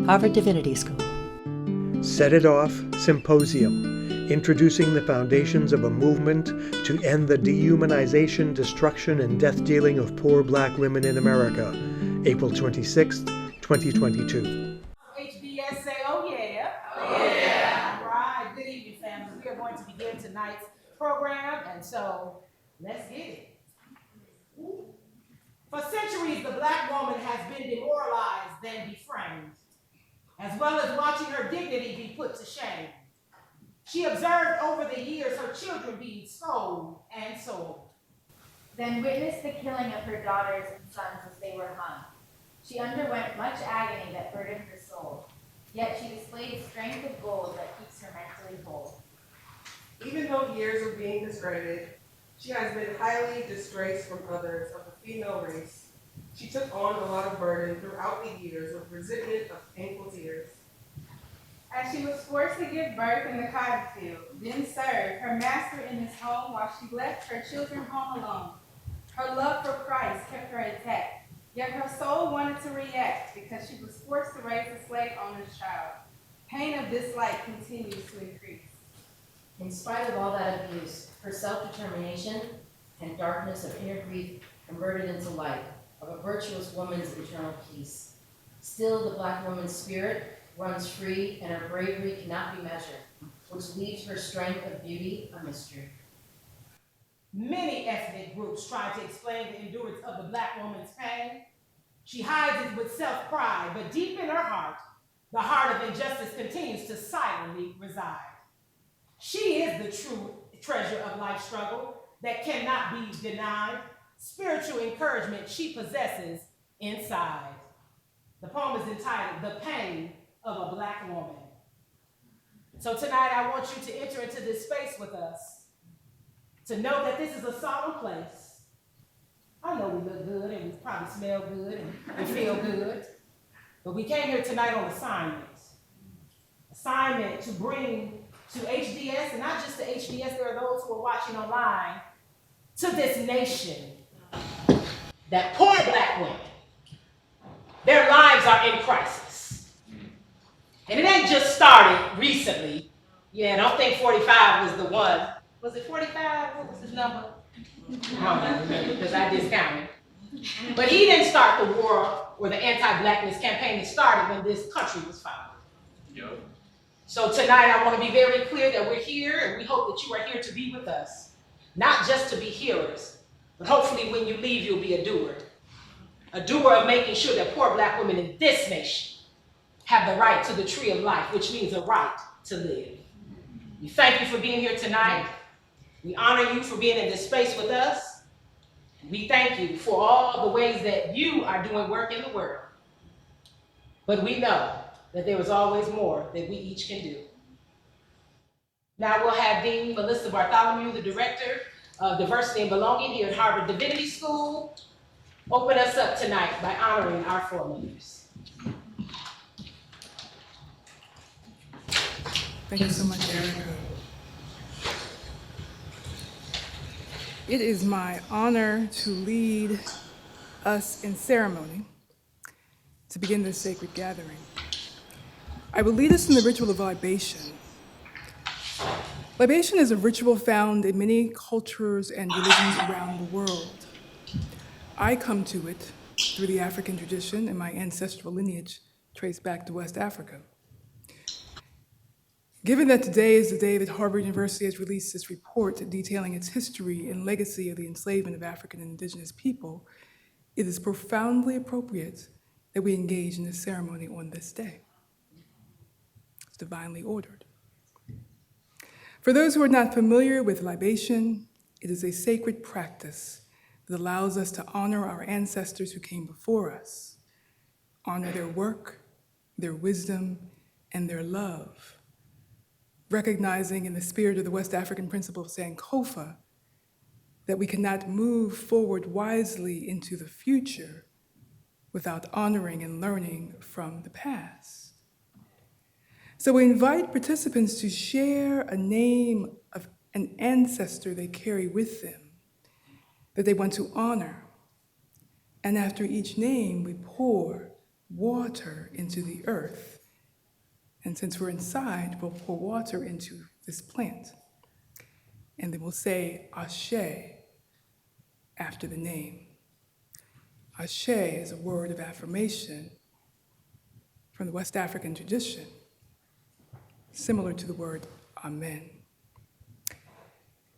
Harvard Divinity School. Set It Off Symposium, introducing the foundations of a movement to end the dehumanization, destruction, and death dealing of poor Black women in America, April 26, 2022. HBS say, oh yeah. Oh yeah. All right, good evening, family. We are going to begin tonight's program, and so let's get it. For centuries, the Black woman has been demoralized, then deframed, as well as watching her dignity be put to shame. She observed over the years her children being sold and sold. Then witnessed the killing of her daughters and sons as they were hung. She underwent much agony that burdened her soul, yet she displayed strength of gold that keeps her mentally whole. Even though years of being discredited, she has been highly disgraced from others of the female race. She took on a lot of burden throughout the years of resentment of painful tears. As she was forced to give birth in the cotton field, then served her master in his home while she left her children home alone. Her love for Christ kept her intact, yet her soul wanted to react because she was forced to raise a slave owner's child. Pain of dislike continues to increase. In spite of all that abuse, her self-determination and darkness of inner grief converted into light of a virtuous woman's eternal peace. Still, the Black woman's spirit runs free, and her bravery cannot be measured, which leaves her strength of beauty a mystery. Many ethnic groups try to explain the endurance of the Black woman's pain. She hides it with self-pride, but deep in her heart, the heart of injustice continues to silently reside. She is the true treasure of life's struggle that cannot be denied. Spiritual encouragement she possesses inside. The poem is entitled, The Pain of a Black Woman. So tonight I want you to enter into this space with us, to know that this is a solemn place. I know we look good and we probably smell good and feel good, but we came here tonight on assignment. Assignment to bring to HDS, and not just to HDS, there are those who are watching online, to this nation, that poor Black women, their lives are in crisis. And it ain't just started recently. Yeah, I don't think 45 was the one. Was it 45? What was his number? I don't remember because I discounted. But he didn't start the war or the anti-Blackness campaign. It started when this country was founded. Yep. So tonight I want to be very clear that we're here, and we hope that you are here to be with us. Not just to be hearers, but hopefully when you leave, you'll be a doer. A doer of making sure that poor Black women in this nation have the right to the tree of life, which means a right to live. We thank you for being here tonight. We honor you for being in this space with us. We thank you for all the ways that you are doing work in the world. But we know that there is always more that we each can do. Now we'll have Dean Melissa Bartholomew, the Director of Diversity and Belonging here at Harvard Divinity School, open us up tonight by honoring our foremothers. Thank you so much, Erica. It is my honor to lead us in ceremony to begin this sacred gathering. I will lead us in the ritual of libation. Libation is a ritual found in many cultures and religions around the world. I come to it through the African tradition, and my ancestral lineage traced back to West Africa. Given that today is the day that Harvard University has released this report detailing its history and legacy of the enslavement of African and indigenous people, it is profoundly appropriate that we engage in this ceremony on this day. It's divinely ordered. For those who are not familiar with libation, it is a sacred practice that allows us to honor our ancestors who came before us, honor their work, their wisdom, and their love, recognizing in the spirit of the West African principle of Sankofa that we cannot move forward wisely into the future without honoring and learning from the past. So we invite participants to share a name of an ancestor they carry with them that they want to honor. And after each name, we pour water into the earth. And since we're inside, we'll pour water into this plant. And then we'll say Ashe after the name. Ashe is a word of affirmation from the West African tradition, similar to the word Amen.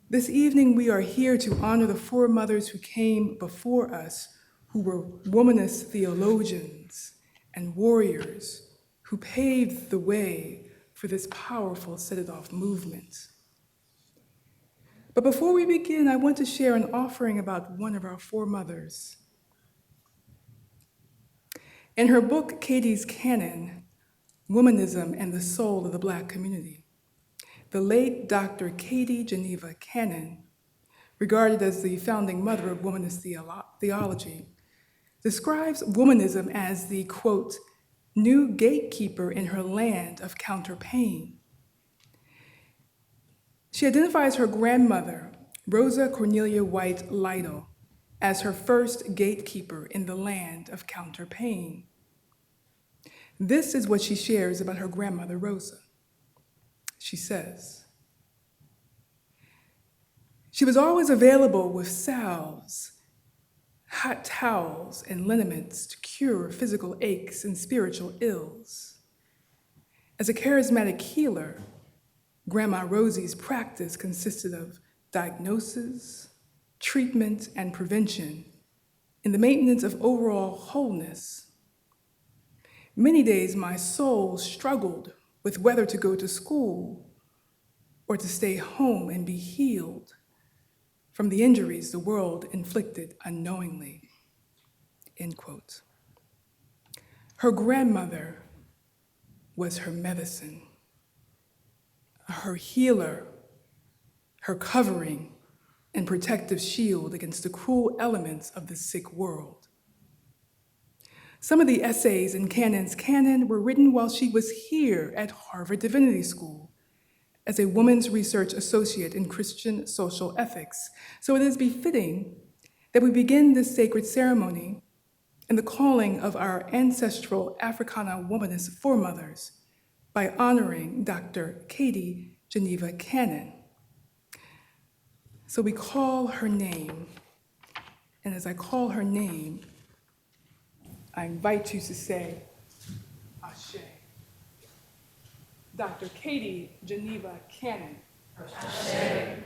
This evening, we are here to honor the foremothers who came before us, who were womanist theologians and warriors who paved the way for this powerful Set It Off movement. But before we begin, I want to share an offering about one of our foremothers. In her book, Katie's Canon, Womanism and the Soul of the Black Community, the late Dr. Katie Geneva Cannon, regarded as the founding mother of womanist theology, describes womanism as the, quote, new gatekeeper in her land of counterpain. She identifies her grandmother, Rosa Cornelia White Lytle, as her first gatekeeper in the land of counterpain. This is what she shares about her grandmother, Rosa. She says, she was always available with salves, hot towels, and liniments to cure physical aches and spiritual ills. As a charismatic healer, Grandma Rosie's practice consisted of diagnosis, treatment, and prevention in the maintenance of overall wholeness. Many days my soul struggled with whether to go to school or to stay home and be healed from the injuries the world inflicted unknowingly, end quote. Her grandmother was her medicine, her healer, her covering and protective shield against the cruel elements of the sick world. Some of the essays in Cannon's canon were written while she was here at Harvard Divinity School as a women's research associate in Christian social ethics. So it is befitting that we begin this sacred ceremony in the calling of our ancestral Africana womanist foremothers by honoring Dr. Katie Geneva Cannon. So we call her name, and as I call her name, I invite you to say, Ashe. Dr. Katie Geneva Cannon. Ashe.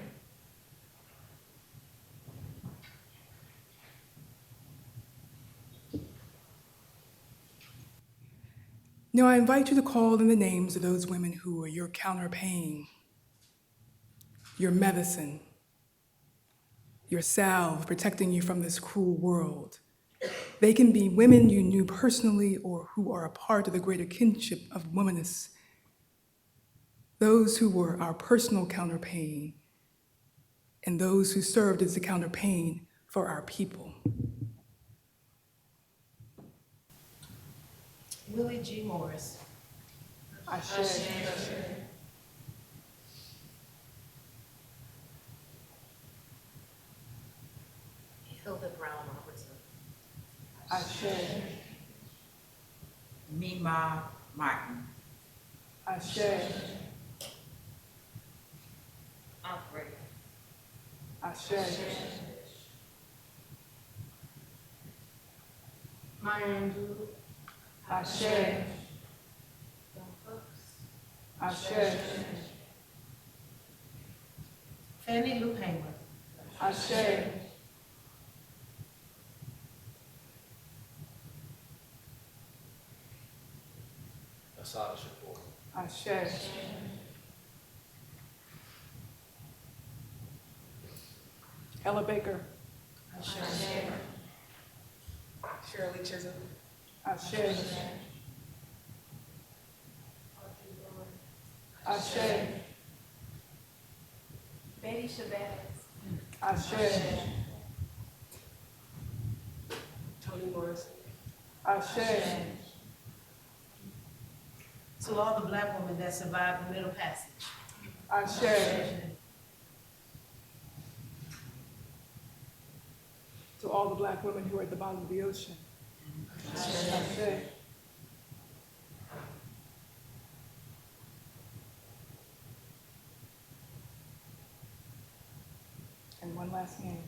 Now I invite you to call in the names of those women who are your counterpain, your medicine, your salve protecting you from this cruel world. They can be women you knew personally or who are a part of the greater kinship of womanists, those who were our personal counterpain, and those who served as the counterpain for our people. Willie G. Morris. Ashe. Hilda Brown Robertson. Ashe. Mima Martin. Ashe. Alfred. Ashe. Maya Angelou. Ashe. Ashe. Fannie Lou Hamer. Ashe. Asada Shakur. Ashe. Ella Baker. Shirley Chisholm. Ashe. Ashe. Betty Chavez. Ashe. Toni Morrison. Ashe. To all the Black women that survived the Middle Passage. Ashe. To all the Black women who are at the bottom of the ocean. Ashe. last name.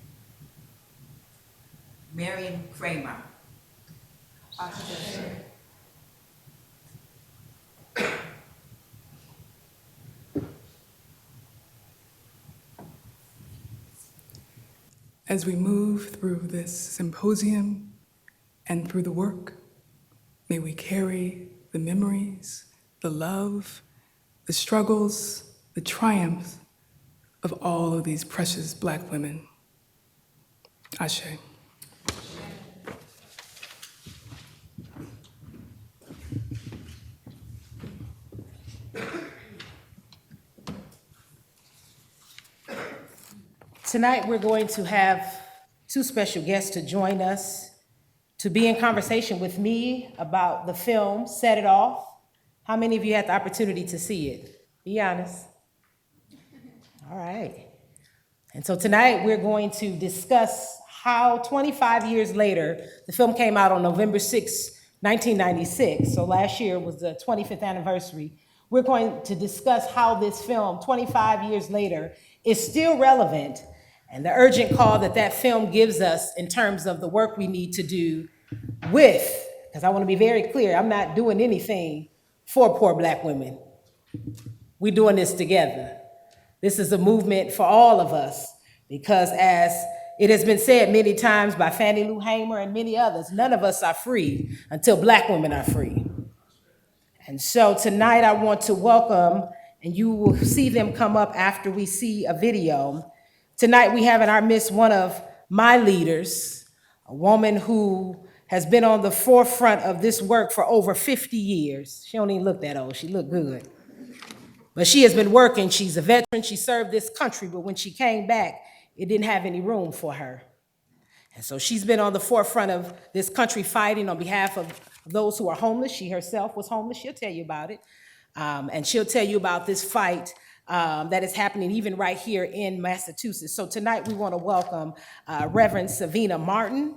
Marion Kramer. As we move through this symposium and through the work, may we carry the memories, the love, the struggles, the triumphs of all of these precious Black women. Ashe. Tonight, we're going to have two special guests to join us to be in conversation with me about the film, Set It Off. How many of you had the opportunity to see it? Be honest. All right. And so tonight, we're going to discuss how 25 years later, the film came out on November 6, 1996, so last year was the 25th anniversary. We're going to discuss how this film, 25 years later, is still relevant and the urgent call that that film gives us in terms of the work we need to do with, because I want to be very clear, I'm not doing anything for poor Black women. We're doing this together. This is a movement for all of us, because as it has been said many times by Fannie Lou Hamer and many others, none of us are free until Black women are free. And so tonight I want to welcome, and you will see them come up after we see a video. Tonight we have in our midst one of my leaders, a woman who has been on the forefront of this work for over 50 years. She don't even look that old, she look good. But she has been working, she's a veteran, she served this country, but when she came back, it didn't have any room for her. And so she's been on the forefront of this country fighting on behalf of those who are homeless. She herself was homeless, she'll tell you about it. And she'll tell you about this fight that is happening even right here in Massachusetts. So tonight we want to welcome Reverend Savina Martin.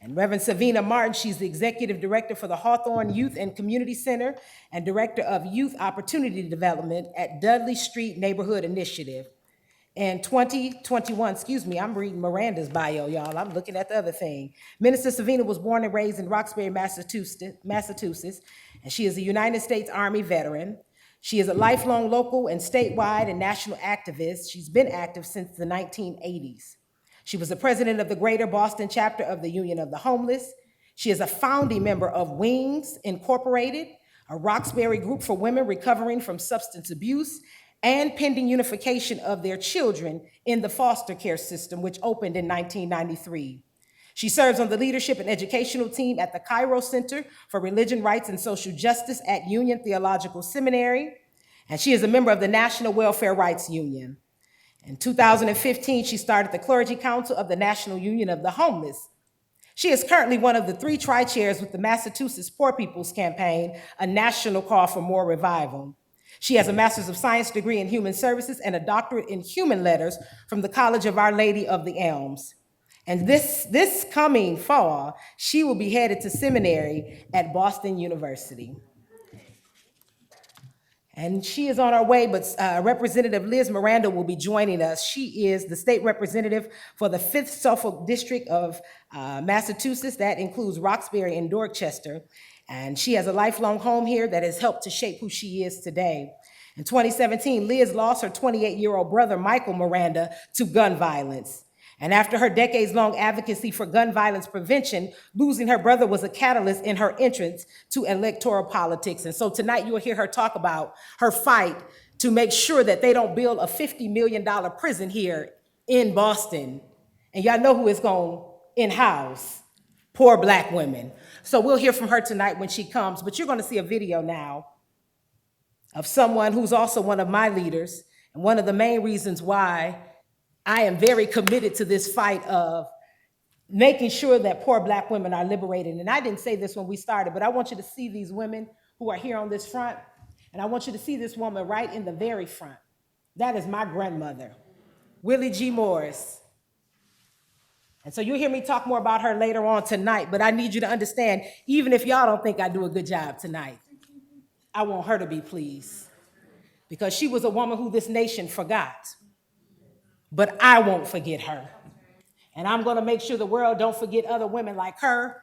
And Reverend Savina Martin, she's the Executive Director for the Hawthorne Youth and Community Center and Director of Youth Opportunity Development at Dudley Street Neighborhood Initiative. In 2021, I'm reading Miranda's bio, y'all. I'm looking at the other thing. Minister Savina was born and raised in Roxbury, Massachusetts, and she is a United States Army veteran. She is a lifelong local and statewide and national activist. She's been active since the 1980s. She was the president of the Greater Boston chapter of the Union of the Homeless. She is a founding member of Wings Incorporated, a Roxbury group for women recovering from substance abuse and pending unification of their children in the foster care system, which opened in 1993. She serves on the leadership and educational team at the Cairo Center for Religion, Rights, and Social Justice at Union Theological Seminary, and she is a member of the National Welfare Rights Union. In 2015, she started the Clergy Council of the National Union of the Homeless. She is currently one of the 3 tri-chairs with the Massachusetts Poor People's Campaign, a national call for more revival. She has a Master's of Science degree in Human Services and a doctorate in Human Letters from the College of Our Lady of the Elms. And this coming fall, she will be headed to seminary at Boston University. And she is on her way, but Representative Liz Miranda will be joining us. She is the state representative for the 5th Suffolk District of Massachusetts. That includes Roxbury and Dorchester. And she has a lifelong home here that has helped to shape who she is today. In 2017, Liz lost her 28-year-old brother, Michael Miranda, to gun violence. And after her decades-long advocacy for gun violence prevention, losing her brother was a catalyst in her entrance to electoral politics. And so tonight you will hear her talk about her fight to make sure that they don't build a $50 million prison here in Boston. And y'all know who is going to in-house? Poor Black women. So we'll hear from her tonight when she comes, but you're going to see a video now of someone who's also one of my leaders, and one of the main reasons why I am very committed to this fight of making sure that poor Black women are liberated. And I didn't say this when we started, but I want you to see these women who are here on this front, and I want you to see this woman right in the very front. That is my grandmother, Willie G. Morris. And so you'll hear me talk more about her later on tonight, but I need you to understand, even if y'all don't think I do a good job tonight, I want her to be pleased, because she was a woman who this nation forgot. but I won't forget her. And I'm gonna make sure the world don't forget other women like her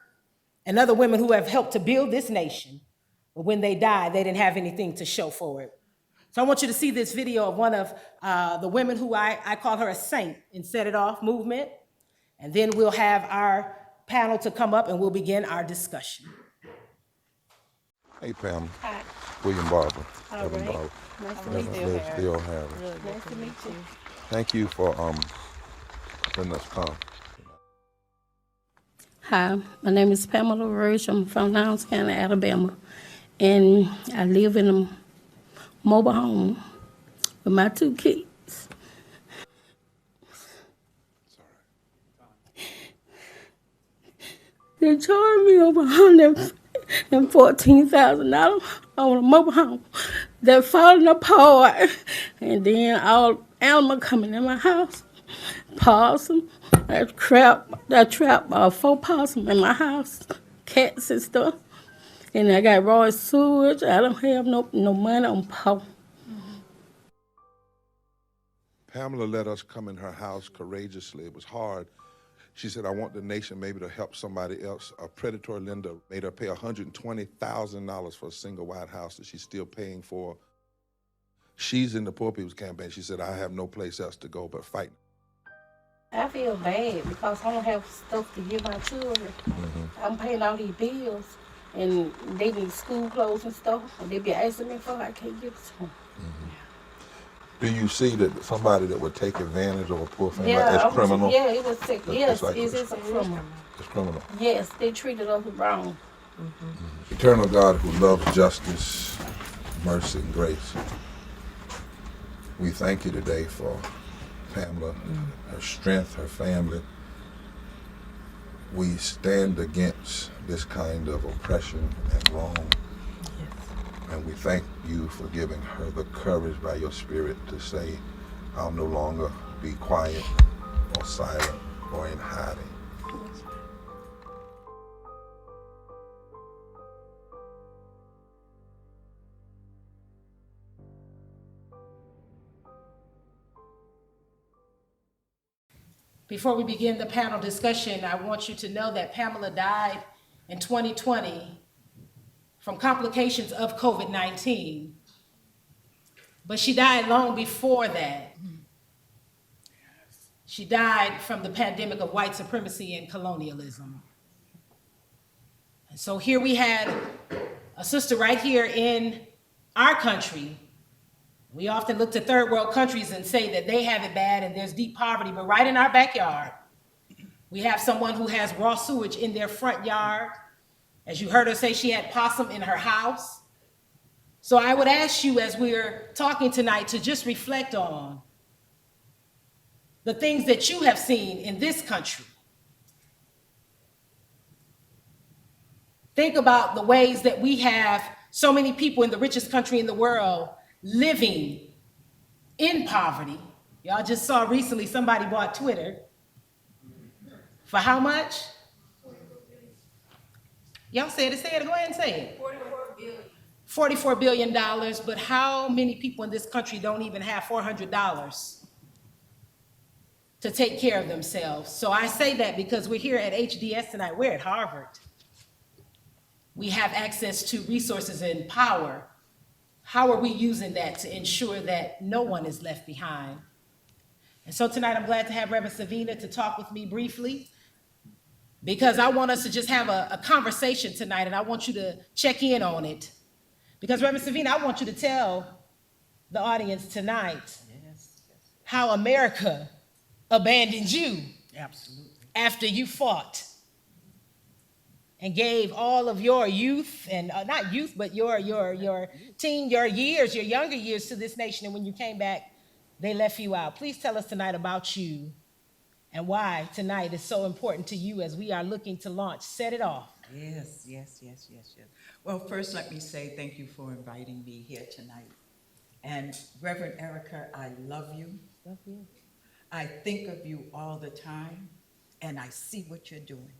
and other women who have helped to build this nation. But when they died, they didn't have anything to show for it. So I want you to see this video of one of the women who I call her a saint in Set It Off movement. And then we'll have our panel to come up and we'll begin our discussion. Hey, Pam. Hi. William Barber. All Evan right. Barber. Nice to meet you. Still Harris. Really nice to meet you. Thank you for letting us come. Hi, my name is Pamela Roach. I'm from Lowndes County, Alabama, and I live in a mobile home with my 2 kids. They charged me over $114,000 on a mobile home that's falling apart, and then all animals coming in my house. Possum, I trap 4 possum in my house, cats and stuff. And I got raw sewage. I don't have no money on power. Pamela let us come in her house courageously. It was hard. She said, I want the nation maybe to help somebody else. A predatory lender made her pay $120,000 for a single white house that she's still paying for. She's in the Poor People's Campaign. She said, I have no place else to go but fight. I feel bad because I don't have stuff to give my children. I'm paying all these bills, and they need school clothes and stuff, and they be asking me for it. I can't give it to them. Do you see that somebody that would take advantage of a poor family Yeah, as criminal? Yeah, it was sick. Yes, like it's a criminal. It's criminal. Yes, they treated us wrong. Eternal God who loves justice, mercy, and grace, we thank you today for Pamela, her strength, her family. We stand against this kind of oppression and wrong. And we thank you for giving her the courage by your spirit to say, I'll no longer be quiet or silent or in hiding. Before we begin the panel discussion, I want you to know that Pamela died in 2020 from complications of COVID-19, but she died long before that. She died from the pandemic of white supremacy and colonialism. And so here we had a sister right here in our country. We often look to third world countries and say that they have it bad and there's deep poverty, but right in our backyard, we have someone who has raw sewage in their front yard. As you heard her say, she had possum in her house. So I would ask you, as we're talking tonight, to just reflect on the things that you have seen in this country. Think about the ways that we have so many people in the richest country in the world living in poverty. Y'all just saw recently somebody bought Twitter. For how much? Y'all said it, go ahead and say it. $44 billion, but how many people in this country don't even have $400 to take care of themselves? So I say that because we're here at HDS tonight, we're at Harvard. We have access to resources and power. How are we using that to ensure that no one is left behind? And so tonight I'm glad to have Reverend Savina to talk with me briefly, because I want us to just have a conversation tonight, and I want you to check in on it. Because Reverend Savina, I want you to tell the audience tonight how America abandoned you. Absolutely. After you fought and gave all of your youth, and not youth, but your teen, your years, your younger years to this nation, and when you came back, they left you out. Please tell us tonight about you and why tonight is so important to you as we are looking to launch Set It Off. Yes. Well, first let me say thank you for inviting me here tonight. And Reverend Erica, I love you. Love you. I think of you all the time, and I see what you're doing.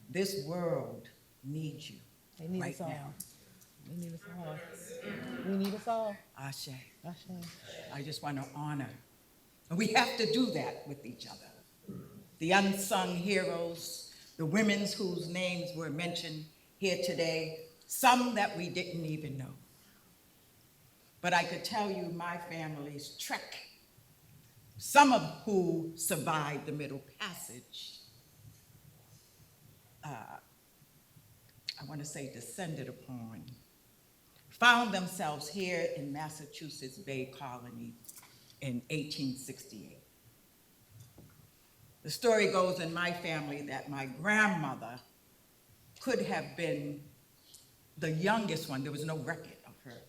This world needs you They need right us all. now. We need us all. We need us all. Ashe. Ashe. I just want to honor And we have to do that with each other. The unsung heroes, the women whose names were mentioned here today, some that we didn't even know. But I could tell you my family's trek, some of who survived the Middle Passage, I want to say descended upon, found themselves here in Massachusetts Bay Colony in 1868. The story goes in my family that my grandmother could have been the youngest one. There was no record of her.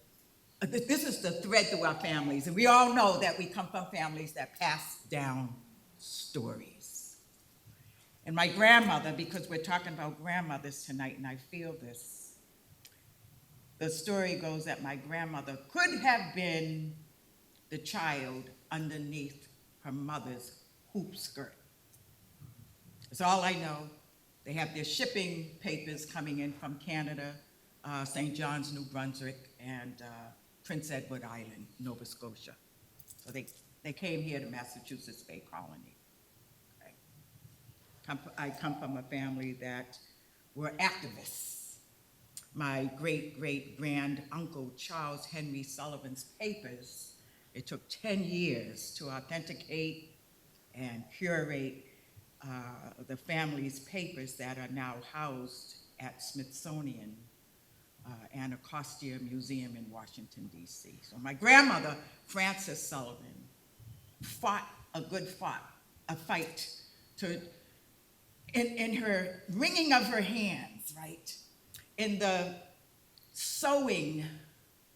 This is the thread through our families, and we all know that we come from families that pass down stories. And my grandmother, because we're talking about grandmothers tonight, and I feel this, the story goes that my grandmother could have been the child underneath her mother's hoop skirt. That's all I know. They have their shipping papers coming in from Canada, St. John's, New Brunswick, and Prince Edward Island, Nova Scotia. So they came here to Massachusetts Bay Colony. I come from a family that were activists. My great-great-grand-uncle Charles Henry Sullivan's papers, it took 10 years to authenticate and curate the family's papers that are now housed at Smithsonian Anacostia Museum in Washington, D.C. So my grandmother, Frances Sullivan, fought a fight to, in her wringing of her hands, right? In the sewing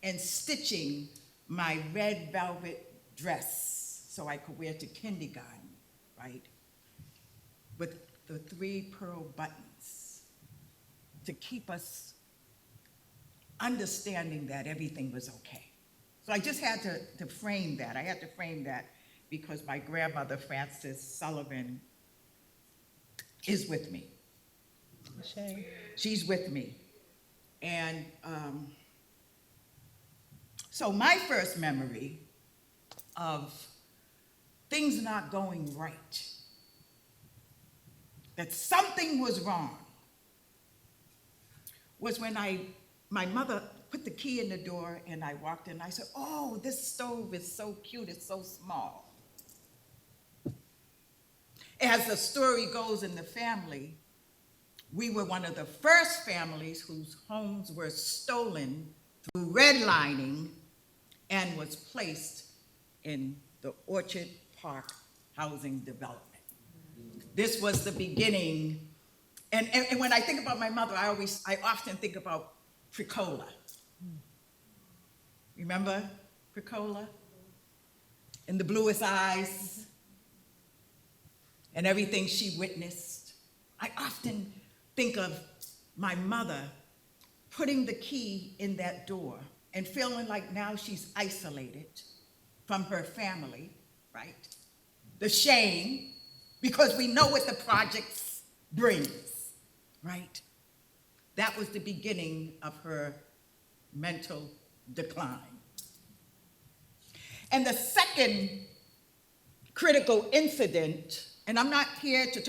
and stitching my red velvet dress so I could wear to kindergarten, right? With the 3 pearl buttons to keep us understanding that everything was okay. So I just had to frame that. I had to frame that because my grandmother, Frances Sullivan, is with me. She's with me. And so my first memory of things not going right, that something was wrong, was when my mother put the key in the door and I walked in. I said, oh, this stove is so cute, it's so small. As the story goes in the family, we were one of the first families whose homes were stolen through redlining and was placed in the Orchard Park housing development. This was the beginning. And when I think about my mother, I often think about Pricola. Remember Pricola? In the bluest eyes and everything she witnessed. I often think of my mother putting the key in that door and feeling like now she's isolated from her family, right? The shame, because we know what the projects brings, right? That was the beginning of her mental decline. And the second critical incident, and I'm not here to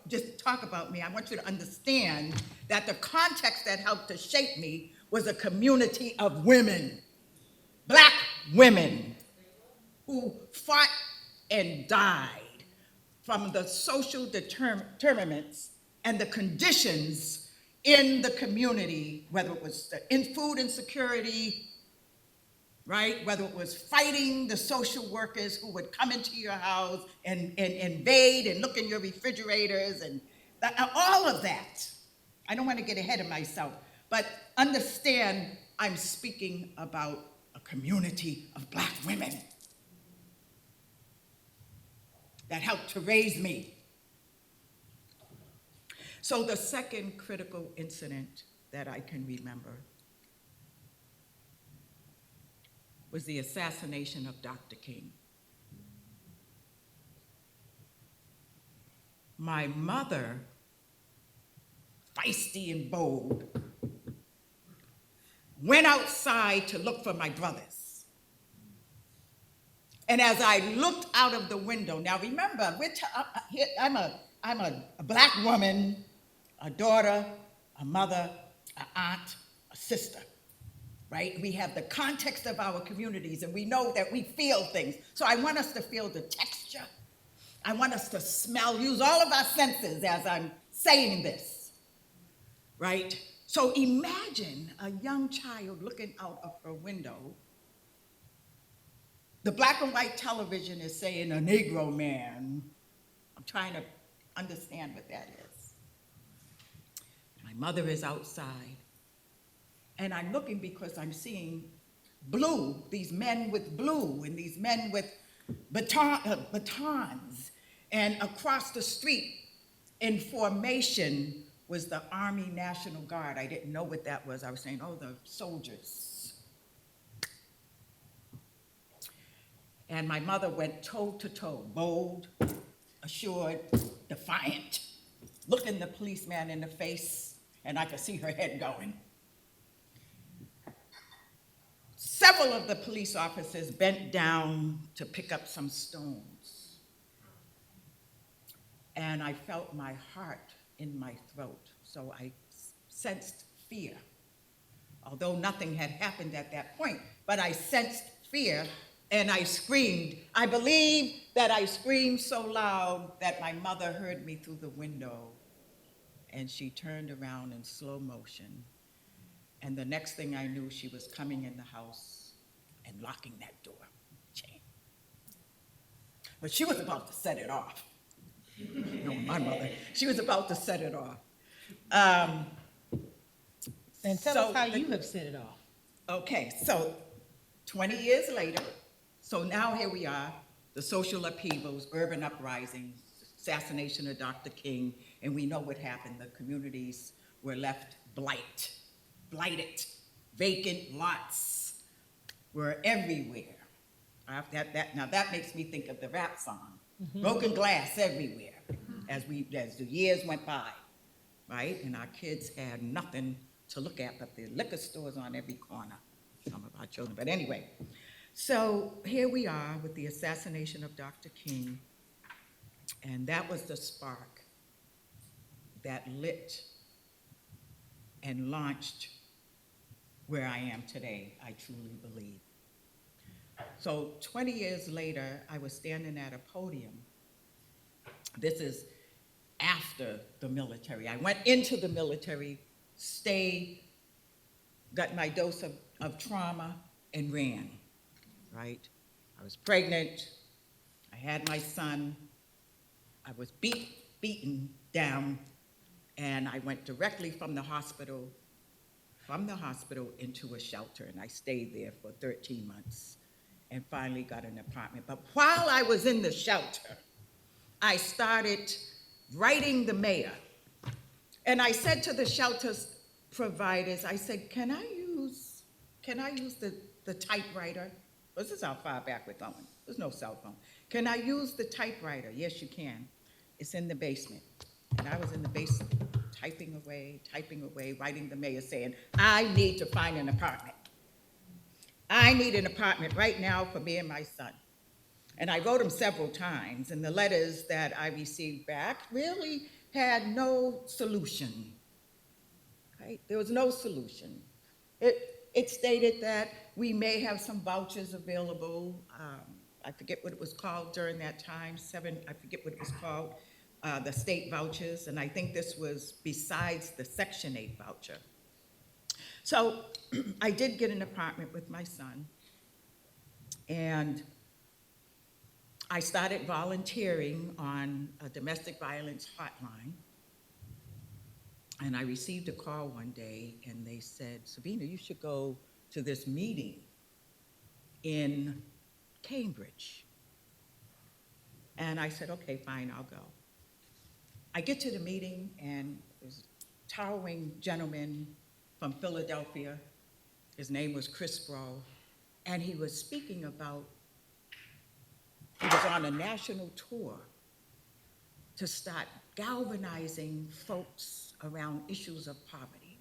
just talk about me. I want you to understand that the context that helped to shape me was a community of women, Black women, who fought and died from the social determinants and the conditions in the community, whether it was in food insecurity, right? Whether it was fighting the social workers who would come into your house and invade and look in your refrigerators and all of that. I don't want to get ahead of myself, but understand I'm speaking about a community of Black women that helped to raise me. So the second critical incident that I can remember was the assassination of Dr. King. My mother, feisty and bold, went outside to look for my brothers. And as I looked out of the window, now remember, I'm a black woman, a daughter, a mother, an aunt, a sister, right? We have the context of our communities, and we know that we feel things. So I want us to feel the texture. I want us to smell, use all of our senses as I'm saying this, right? So imagine a young child looking out of her window. The black and white television is saying a Negro man. I'm trying to understand what that is. My mother is outside, and I'm looking because I'm seeing blue, these men with blue, and these men with batons. And across the street in formation was the Army National Guard. I didn't know what that was. I was saying, oh, the soldiers. And my mother went toe to toe, bold, assured, defiant, looking the policeman in the face, and I could see her head going. Several of the police officers bent down to pick up some stones. And I felt my heart in my throat, so I sensed fear. Although nothing had happened at that point, but I sensed fear, and I screamed. I believe that I screamed so loud that my mother heard me through the window, and she turned around in slow motion. And the next thing I knew, she was coming in the house and locking that door. Chain. But she was about to set it off. No, my mother. She was about to set it off. And tell us how you have set it off. Okay, so 20 years later, so now here we are, the social upheavals, urban uprisings, assassination of Dr. King, and we know what happened. The communities were left blighted, vacant lots were everywhere. Now that makes me think of the rap song, broken glass everywhere, as the years went by, right? And our kids had nothing to look at but the liquor stores on every corner, some of our children. But anyway, so here we are with the assassination of Dr. King, and that was the spark that lit and launched where I am today, I truly believe. So 20 years later, I was standing at a podium. This is after the military. I went into the military, stayed, got my dose of trauma, and ran, right? I was pregnant, I had my son, I was beaten down, and I went directly from the hospital into a shelter, and I stayed there for 13 months and finally got an apartment. But while I was in the shelter, I started writing the mayor. And I said to the shelter's providers, I said, can I use the typewriter? This is how far back we're going. There's no cell phone. Can I use the typewriter? Yes, you can. It's in the basement. And I was in the basement, typing away, writing the mayor, saying, I need to find an apartment. I need an apartment right now for me and my son. And I wrote him several times, and the letters that I received back really had no solution, right? There was no solution. It stated that we may have some vouchers available. I forget what it was called during that time, the state vouchers, and I think this was besides the Section 8 voucher. So I did get an apartment with my son, and I started volunteering on a domestic violence hotline, and I received a call one day, and they said, Sabina, you should go to this meeting in Cambridge. And I said, okay, fine, I'll go. I get to the meeting, and there's a towering gentleman from Philadelphia. His name was Chris Bro, and he was speaking about, he was on a national tour to start galvanizing folks around issues of poverty,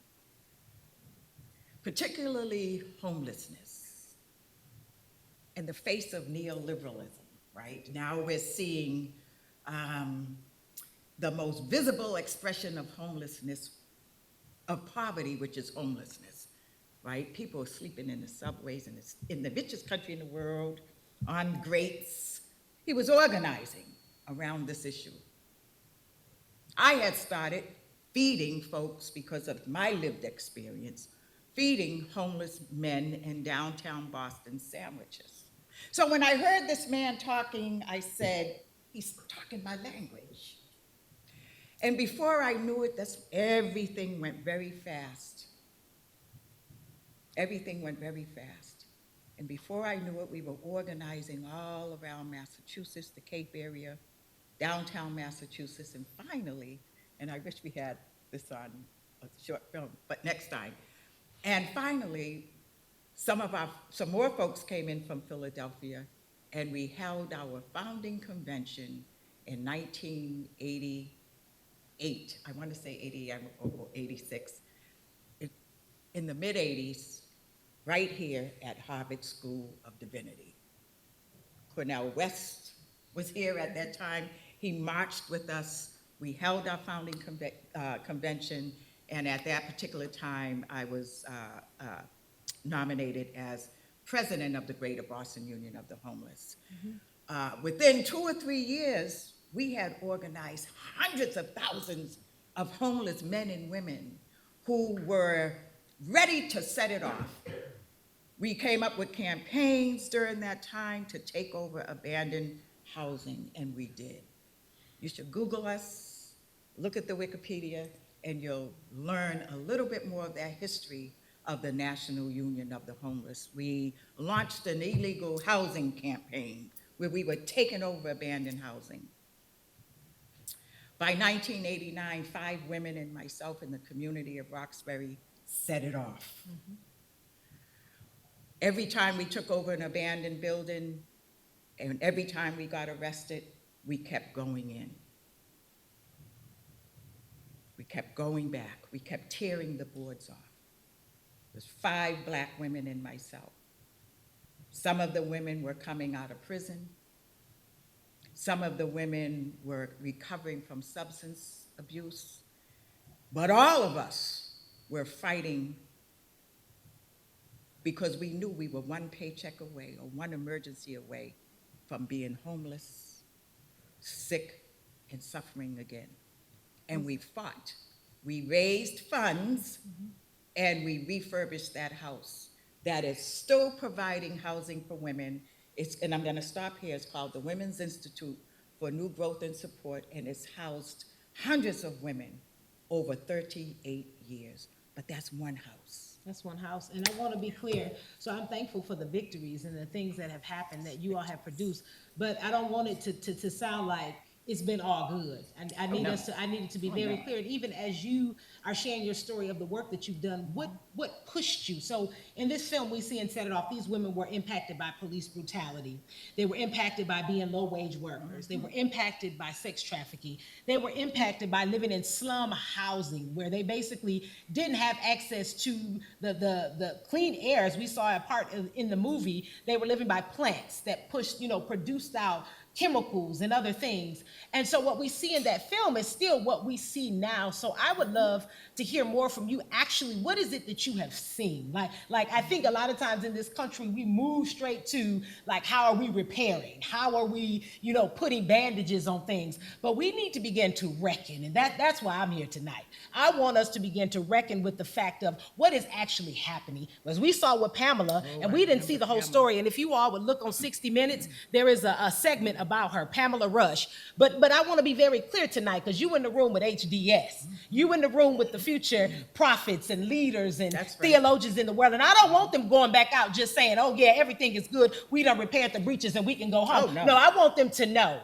particularly homelessness. in the face of neoliberalism, right? Now we're seeing the most visible expression of homelessness, of poverty, which is homelessness, right? People are sleeping in the subways in the richest country in the world, on grates. He was organizing around this issue. I had started feeding folks, because of my lived experience, feeding homeless men in downtown Boston sandwiches. So when I heard this man talking, I said, he's talking my language. And before I knew it, everything went very fast. Everything went very fast. And before I knew it, we were organizing all around Massachusetts, the Cape area, downtown Massachusetts, and finally, and I wish we had this on a short film, but next time. And finally, some more folks came in from Philadelphia, and we held our founding convention in 1988. I want to say 88 or 86. In the mid-'80s, right here at Harvard School of Divinity. Cornel West was here at that time. He marched with us. We held our founding convention, and at that particular time, I was nominated as president of the Greater Boston Union of the Homeless. Within 2 or 3 years, we had organized hundreds of thousands of homeless men and women who were ready to set it off. We came up with campaigns during that time to take over abandoned housing, and we did. You should Google us, look at the Wikipedia, and you'll learn a little bit more of that history of the National Union of the Homeless. We launched an illegal housing campaign where we were taking over abandoned housing. By 1989, 5 women and myself in the community of Roxbury set it off. Every time we took over an abandoned building, and every time we got arrested, we kept going in. We kept going back. We kept tearing the boards off. There's 5 Black women and myself. Some of the women were coming out of prison. Some of the women were recovering from substance abuse. But all of us were fighting because we knew we were one paycheck away or one emergency away from being homeless, sick, and suffering again. And we fought. We raised funds, and we refurbished that house that is still providing housing for women. And I'm going to stop here. It's called the Women's Institute for New Growth and Support, and it's housed hundreds of women over 38 years. But that's one house. That's one house. And I want to be clear. So I'm thankful for the victories and the things that have happened that you all have produced. But I don't want it to sound like it's been all good. I need it to be very clear. And even as you are sharing your story of the work that you've done, what pushed you? So in this film, we see in Set It Off, these women were impacted by police brutality. They were impacted by being low-wage workers. They were impacted by sex trafficking. They were impacted by living in slum housing, where they basically didn't have access to the clean air, as we saw a part in the movie. They were living by plants that produced out chemicals and other things. And so what we see in that film is still what we see now. So I would love to hear more from you. Actually, what is it that you have seen? Like I think a lot of times in this country, we move straight to like, how are we repairing? How are we, putting bandages on things? But we need to begin to reckon. And that's why I'm here tonight. I want us to begin to reckon with the fact of what is actually happening. As we saw with Pamela, and we didn't see the whole story. And if you all would look on 60 Minutes, there is a segment about her, Pamela Rush. But I want to be very clear tonight, because you in the room with HDS. You in the room with the future prophets and leaders and theologians in the world. And I don't want them going back out just saying, oh yeah, everything is good. We done repaired the breaches and we can go home. No, I want them to know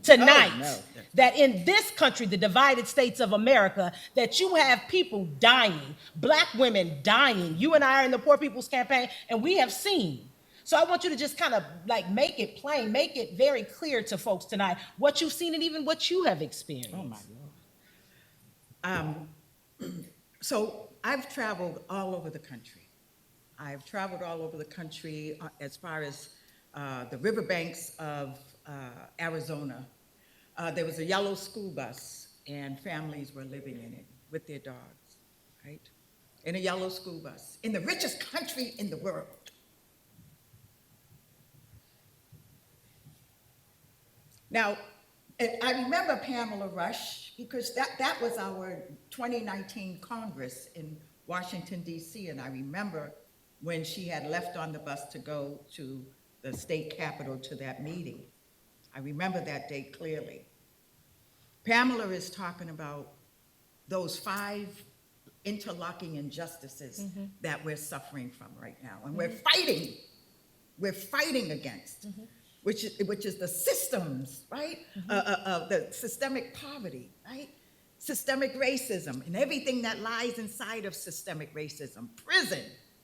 tonight that in this country, the divided states of America, that you have people dying, Black women dying. You and I are in the Poor People's Campaign, and we have seen. So I want you to just kind of like make it plain, make it very clear to folks tonight what you've seen and even what you have experienced. Oh my Lord. So I've traveled all over the country. I've traveled all over the country as far as the riverbanks of Arizona. There was a yellow school bus, and families were living in it with their dogs, right? In a yellow school bus, in the richest country in the world. Now, and I remember Pamela Rush because that was our 2019 Congress in Washington, D.C., and I remember when she had left on the bus to go to the state capitol to that meeting. I remember that day clearly. Pamela is talking about those 5 interlocking injustices that we're suffering from right now, and we're fighting against, which is the systems, right? The systemic poverty, right? Systemic racism and everything that lies inside of systemic racism, prison,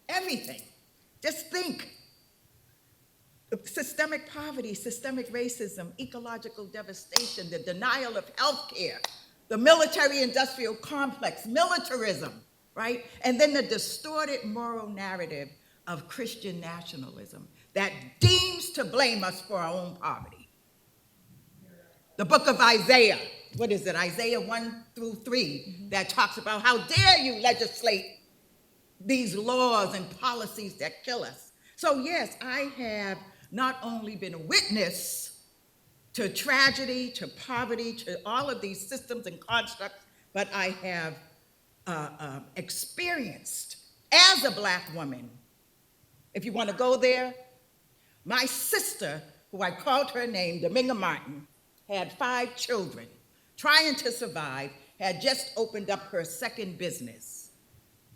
everything. Just think. Systemic poverty, systemic racism, ecological devastation, the denial of health care, the military-industrial complex, militarism, right? And then the distorted moral narrative of Christian nationalism that deems to blame us for our own poverty. The book of Isaiah, what is it, Isaiah 1-3, that talks about how dare you legislate these laws and policies that kill us. So yes, I have not only been a witness to tragedy, to poverty, to all of these systems and constructs, but I have experienced as a Black woman, if you want to go there, my sister, who I called her name, Dominga Martin, had 5 children, trying to survive, had just opened up her second business,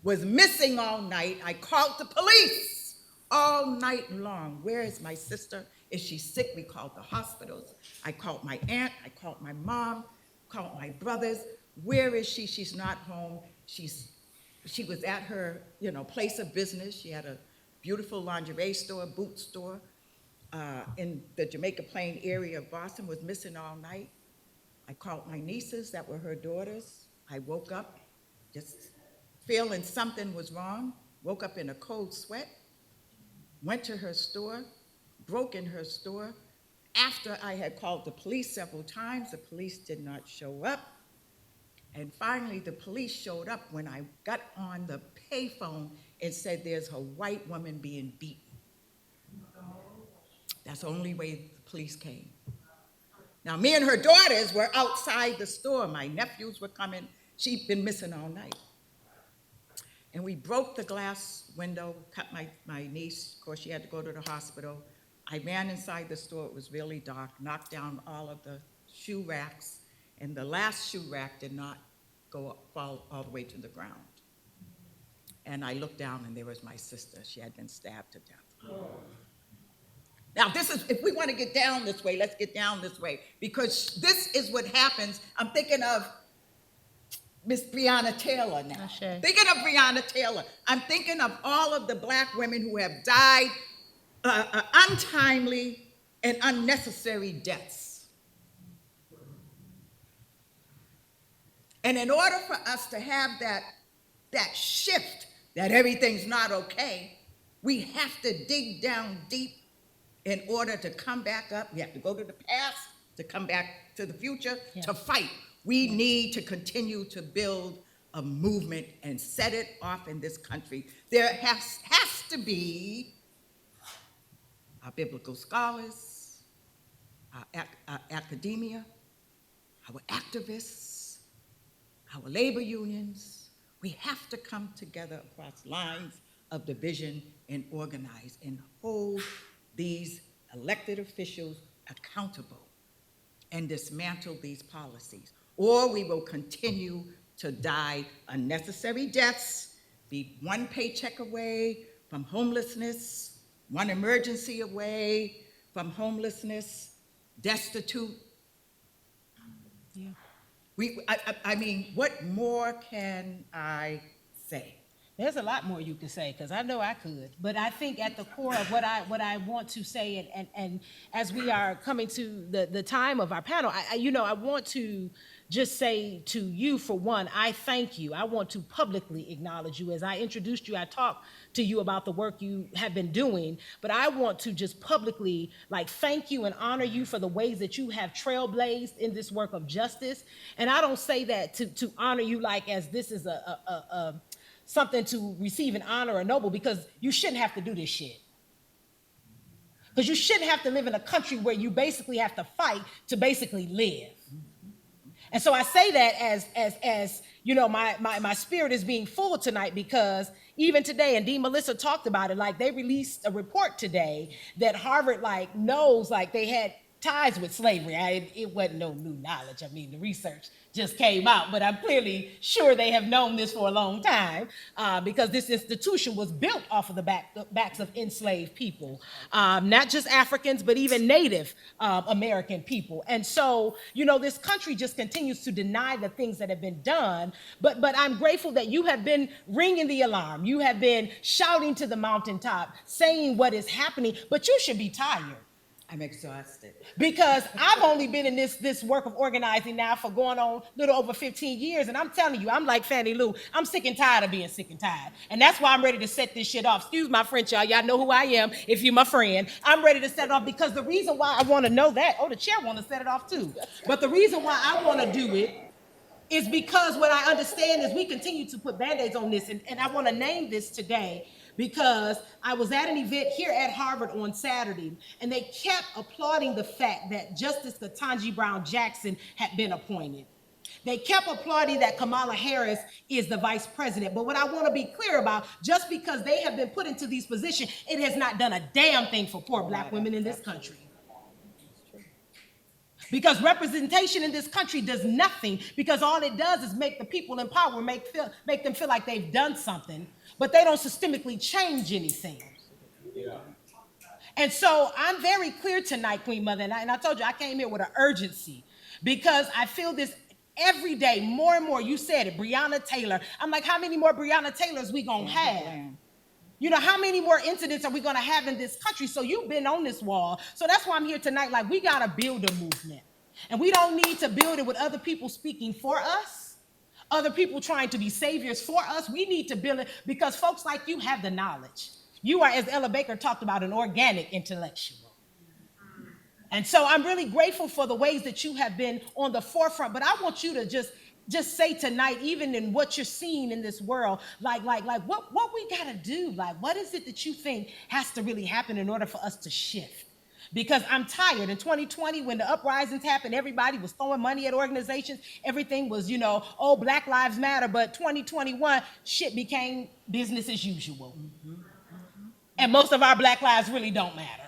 was missing all night. I called the police all night long. Where is my sister? Is she sick? We called the hospitals. I called my aunt, I called my mom, called my brothers. Where is she? She's not home. She was at her, place of business. She had a beautiful lingerie store, boot store in the Jamaica Plain area of Boston, was missing all night. I called my nieces that were her daughters. I woke up just feeling something was wrong, woke up in a cold sweat, went to her store, broke in her store. After I had called the police several times, the police did not show up. And finally, the police showed up when I got on the payphone and said there's a white woman being beaten. That's the only way the police came. Now, me and her daughters were outside the store. My nephews were coming. She'd been missing all night. And we broke the glass window, cut my niece. Of course, she had to go to the hospital. I ran inside the store. It was really dark, knocked down all of the shoe racks, and the last shoe rack did not fall all the way to the ground. And I looked down, and there was my sister. She had been stabbed to death. Now, if we want to get down this way, let's get down this way, because this is what happens. I'm thinking of Miss Breonna Taylor now. Sure. Thinking of Breonna Taylor. I'm thinking of all of the Black women who have died untimely and unnecessary deaths. And in order for us to have that shift, that everything's not okay, we have to dig down deep in order to come back up. We have to go to the past to come back to the future, to fight. We need to continue to build a movement and set it off in this country. There has to be our biblical scholars, our academia, our activists, our labor unions. We have to come together across lines of division and organize and hold these elected officials accountable and dismantle these policies. Or we will continue to die unnecessary deaths, be one paycheck away from homelessness, one emergency away from homelessness, destitute. Yeah. I mean, what more can I say? There's a lot more you can say, because I know I could. But I think at the core of what I want to say, and as we are coming to the time of our panel, I want to just say to you, for one, I thank you. I want to publicly acknowledge you. As I introduced you, I talked to you about the work you have been doing, but I want to just publicly thank you and honor you for the ways that you have trailblazed in this work of justice. And I don't say that to honor you as this is a something to receive an honor or noble, because you shouldn't have to do this shit. Because you shouldn't have to live in a country where you basically have to fight to basically live. And so I say that as my spirit is being full tonight, because even today, and Dean Melissa talked about it, they released a report today that Harvard knows they had ties with slavery. It wasn't no new knowledge. I mean, the research just came out, but I'm clearly sure they have known this for a long time, because this institution was built off of the backs of enslaved people, not just Africans, but even Native American people. And so, this country just continues to deny the things that have been done, but I'm grateful that you have been ringing the alarm. You have been shouting to the mountaintop, saying what is happening, but you should be tired. I'm exhausted. Because I've only been in this work of organizing now for going on a little over 15 years. And I'm telling you, I'm like Fannie Lou. I'm sick and tired of being sick and tired. And that's why I'm ready to set this shit off. Excuse my French, y'all. Y'all know who I am if you're my friend. I'm ready to set it off, because the reason why I want to know that, the chair want to set it off too. But the reason why I want to do it is because what I understand is we continue to put Band-Aids on this. And I want to name this today, because I was at an event here at Harvard on Saturday, and they kept applauding the fact that Justice Ketanji Brown Jackson had been appointed. They kept applauding that Kamala Harris is the vice president. But what I want to be clear about, just because they have been put into these positions, it has not done a damn thing for poor Black women in this country. Because representation in this country does nothing, because all it does is make the people in power, make them feel like they've done something, but they don't systemically change anything. Yeah. And so I'm very clear tonight, Queen Mother, and I told you I came here with an urgency, because I feel this every day more and more. You said it, Breonna Taylor. I'm like, how many more Breonna Taylors we gonna have? How many more incidents are we going to have in this country? So you've been on this wall. So that's why I'm here tonight. We got to build a movement. And we don't need to build it with other people speaking for us, other people trying to be saviors for us. We need to build it because folks like you have the knowledge. You are, as Ella Baker talked about, an organic intellectual. And so I'm really grateful for the ways that you have been on the forefront. But I want you to just say tonight, even in what you're seeing in this world, what we gotta do, what is it that you think has to really happen in order for us to shift? Because I'm tired. In 2020, when the uprisings happened, everybody was throwing money at organizations. Everything was, Black Lives Matter. But 2021, shit became business as usual. And most of our Black lives really don't matter.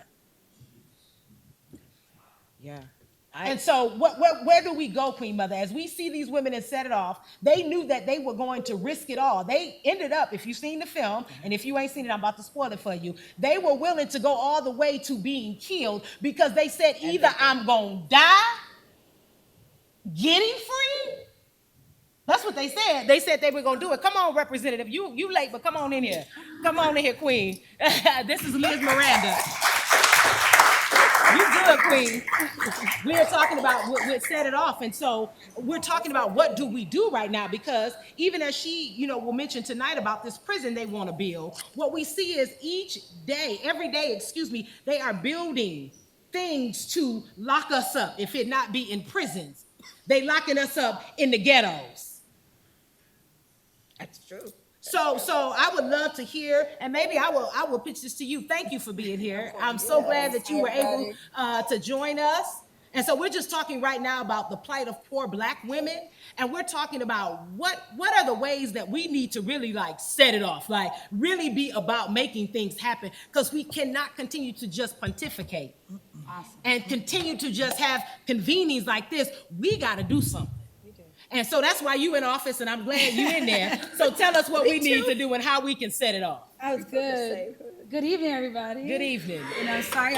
Yeah. And so where do we go, Queen Mother? As we see these women and set it off, they knew that they were going to risk it all. They ended up, if you've seen the film, and if you ain't seen it, I'm about to spoil it for you, they were willing to go all the way to being killed, because they said, either I'm going to die getting free. That's what they said. They said they were going to do it. Come on, Representative. You late, but come on in here. Come on in here, Queen. This is Liz Miranda. You good, Queen. We're talking about what set it off. And so we're talking about what do we do right now, because even as she, will mention tonight about this prison they want to build, what we see is every day, they are building things to lock us up, if it not be in prisons. They locking us up in the ghettos. That's true. So I would love to hear, and maybe I will pitch this to you. Thank you for being here. I'm so glad that you were able to join us. And so we're just talking right now about the plight of poor Black women, and we're talking about what are the ways that we need to really set it off, really be about making things happen, because we cannot continue to just pontificate and continue to just have convenings like this. We got to do something. And so that's why you in office, and I'm glad you in there. So tell us what we need to do and how we can set it off. That was good. Good evening, everybody. Good evening. And I'm sorry,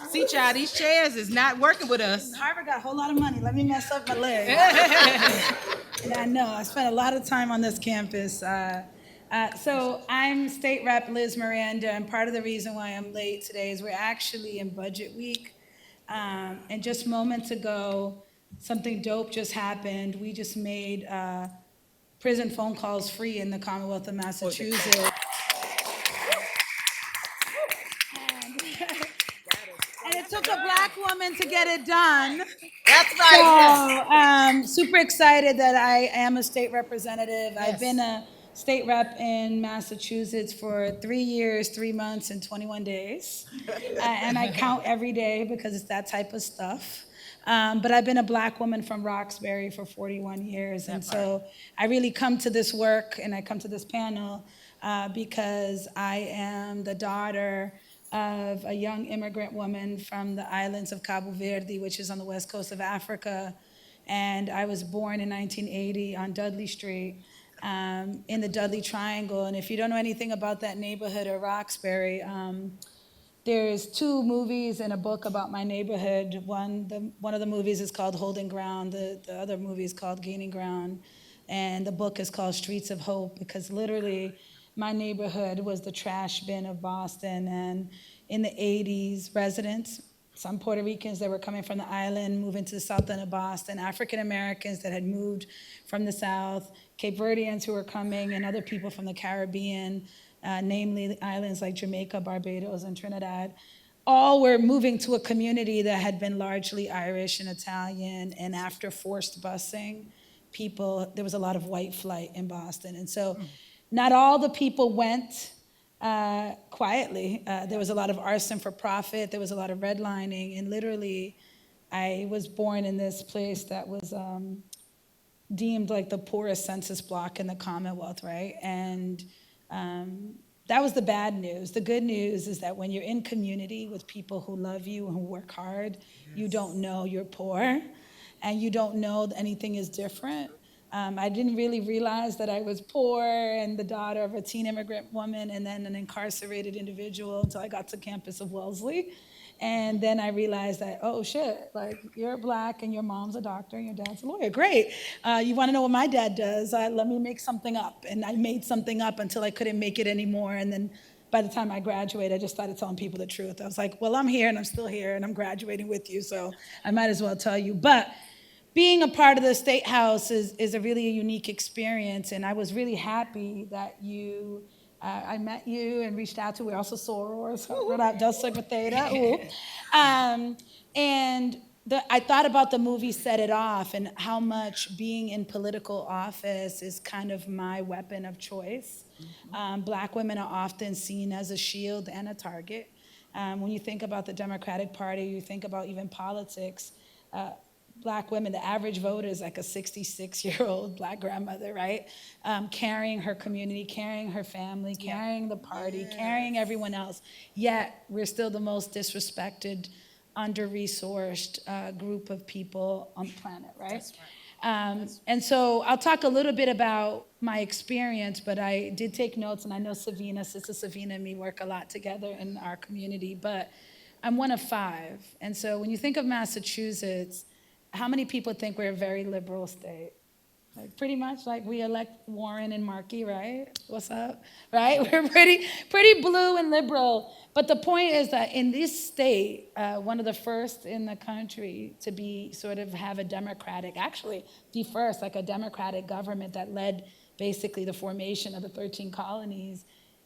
See, child, these chairs is not working with us. Harvard got a whole lot of money. Let me mess up my leg. And I know, I spent a lot of time on this campus. So I'm State Rep Liz Miranda, and part of the reason why I'm late today is we're actually in budget week. And just moments ago, something dope just happened. We just made prison phone calls free in the Commonwealth of Massachusetts. And it took a Black woman to get it done. That's right. So, super excited that I am a state representative. I've Yes. been a state rep in Massachusetts for 3 years, 3 months, and 21 days. And I count every day because it's that type of stuff. But I've been a Black woman from Roxbury for 41 years. And so I really come to this work and I come to this panel because I am the daughter of a young immigrant woman from the islands of Cabo Verde, which is on the west coast of Africa. And I was born in 1980 on Dudley Street in the Dudley Triangle. And if you don't know anything about that neighborhood or Roxbury, there's 2 movies and a book about my neighborhood. One of the movies is called Holding Ground. The other movie is called Gaining Ground. And the book is called Streets of Hope, because literally my neighborhood was the trash bin of Boston. And in the 80s, residents, some Puerto Ricans that were coming from the island, moving to the south end of Boston, African Americans that had moved from the south, Cape Verdeans who were coming, and other people from the Caribbean, namely the islands like Jamaica, Barbados, and Trinidad, all were moving to a community that had been largely Irish and Italian. And after forced busing, there was a lot of white flight in Boston. And so not all the people went quietly. There was a lot of arson for profit. There was a lot of redlining. And literally, I was born in this place that was deemed like the poorest census block in the Commonwealth, right? And that was the bad news. The good news is that when you're in community with people who love you and who work hard, you don't know you're poor, and you don't know that anything is different. I didn't really realize that I was poor and the daughter of a teen immigrant woman and then an incarcerated individual until I got to campus of Wellesley. And then I realized that, oh shit, like you're Black and your mom's a doctor and your dad's a lawyer. Great. You want to know what my dad does? Let me make something up. And I made something up until I couldn't make it anymore. And then by the time I graduated, I just started telling people the truth. I was like, well, I'm here and I'm still here and I'm graduating with you, so I might as well tell you. But being a part of the State House is a really unique experience. And I was really happy that I met you and reached out to. We're also sorors, Del Sigma Theta. And I thought about the movie Set It Off and how much being in political office is kind of my weapon of choice. Black women are often seen as a shield and a target. When you think about the Democratic Party, you think about even politics, Black women, the average voter is like a 66-year-old Black grandmother, right? Carrying her community, carrying her family, carrying the party, carrying everyone else. Yet we're still the most disrespected, under-resourced group of people on the planet, right? That's right. And so I'll talk a little bit about my experience, but I did take notes, and I know Sister Savina and me work a lot together in our community, but I'm one of 5. And so when you think of Massachusetts, how many people think we're a very liberal state? Like pretty much, like we elect Warren and Markey, right? What's up, right? We're pretty blue and liberal. But the point is that in this state, one of the first in the country to have a democratic, actually the first, like a democratic government that led basically the formation of the 13 colonies,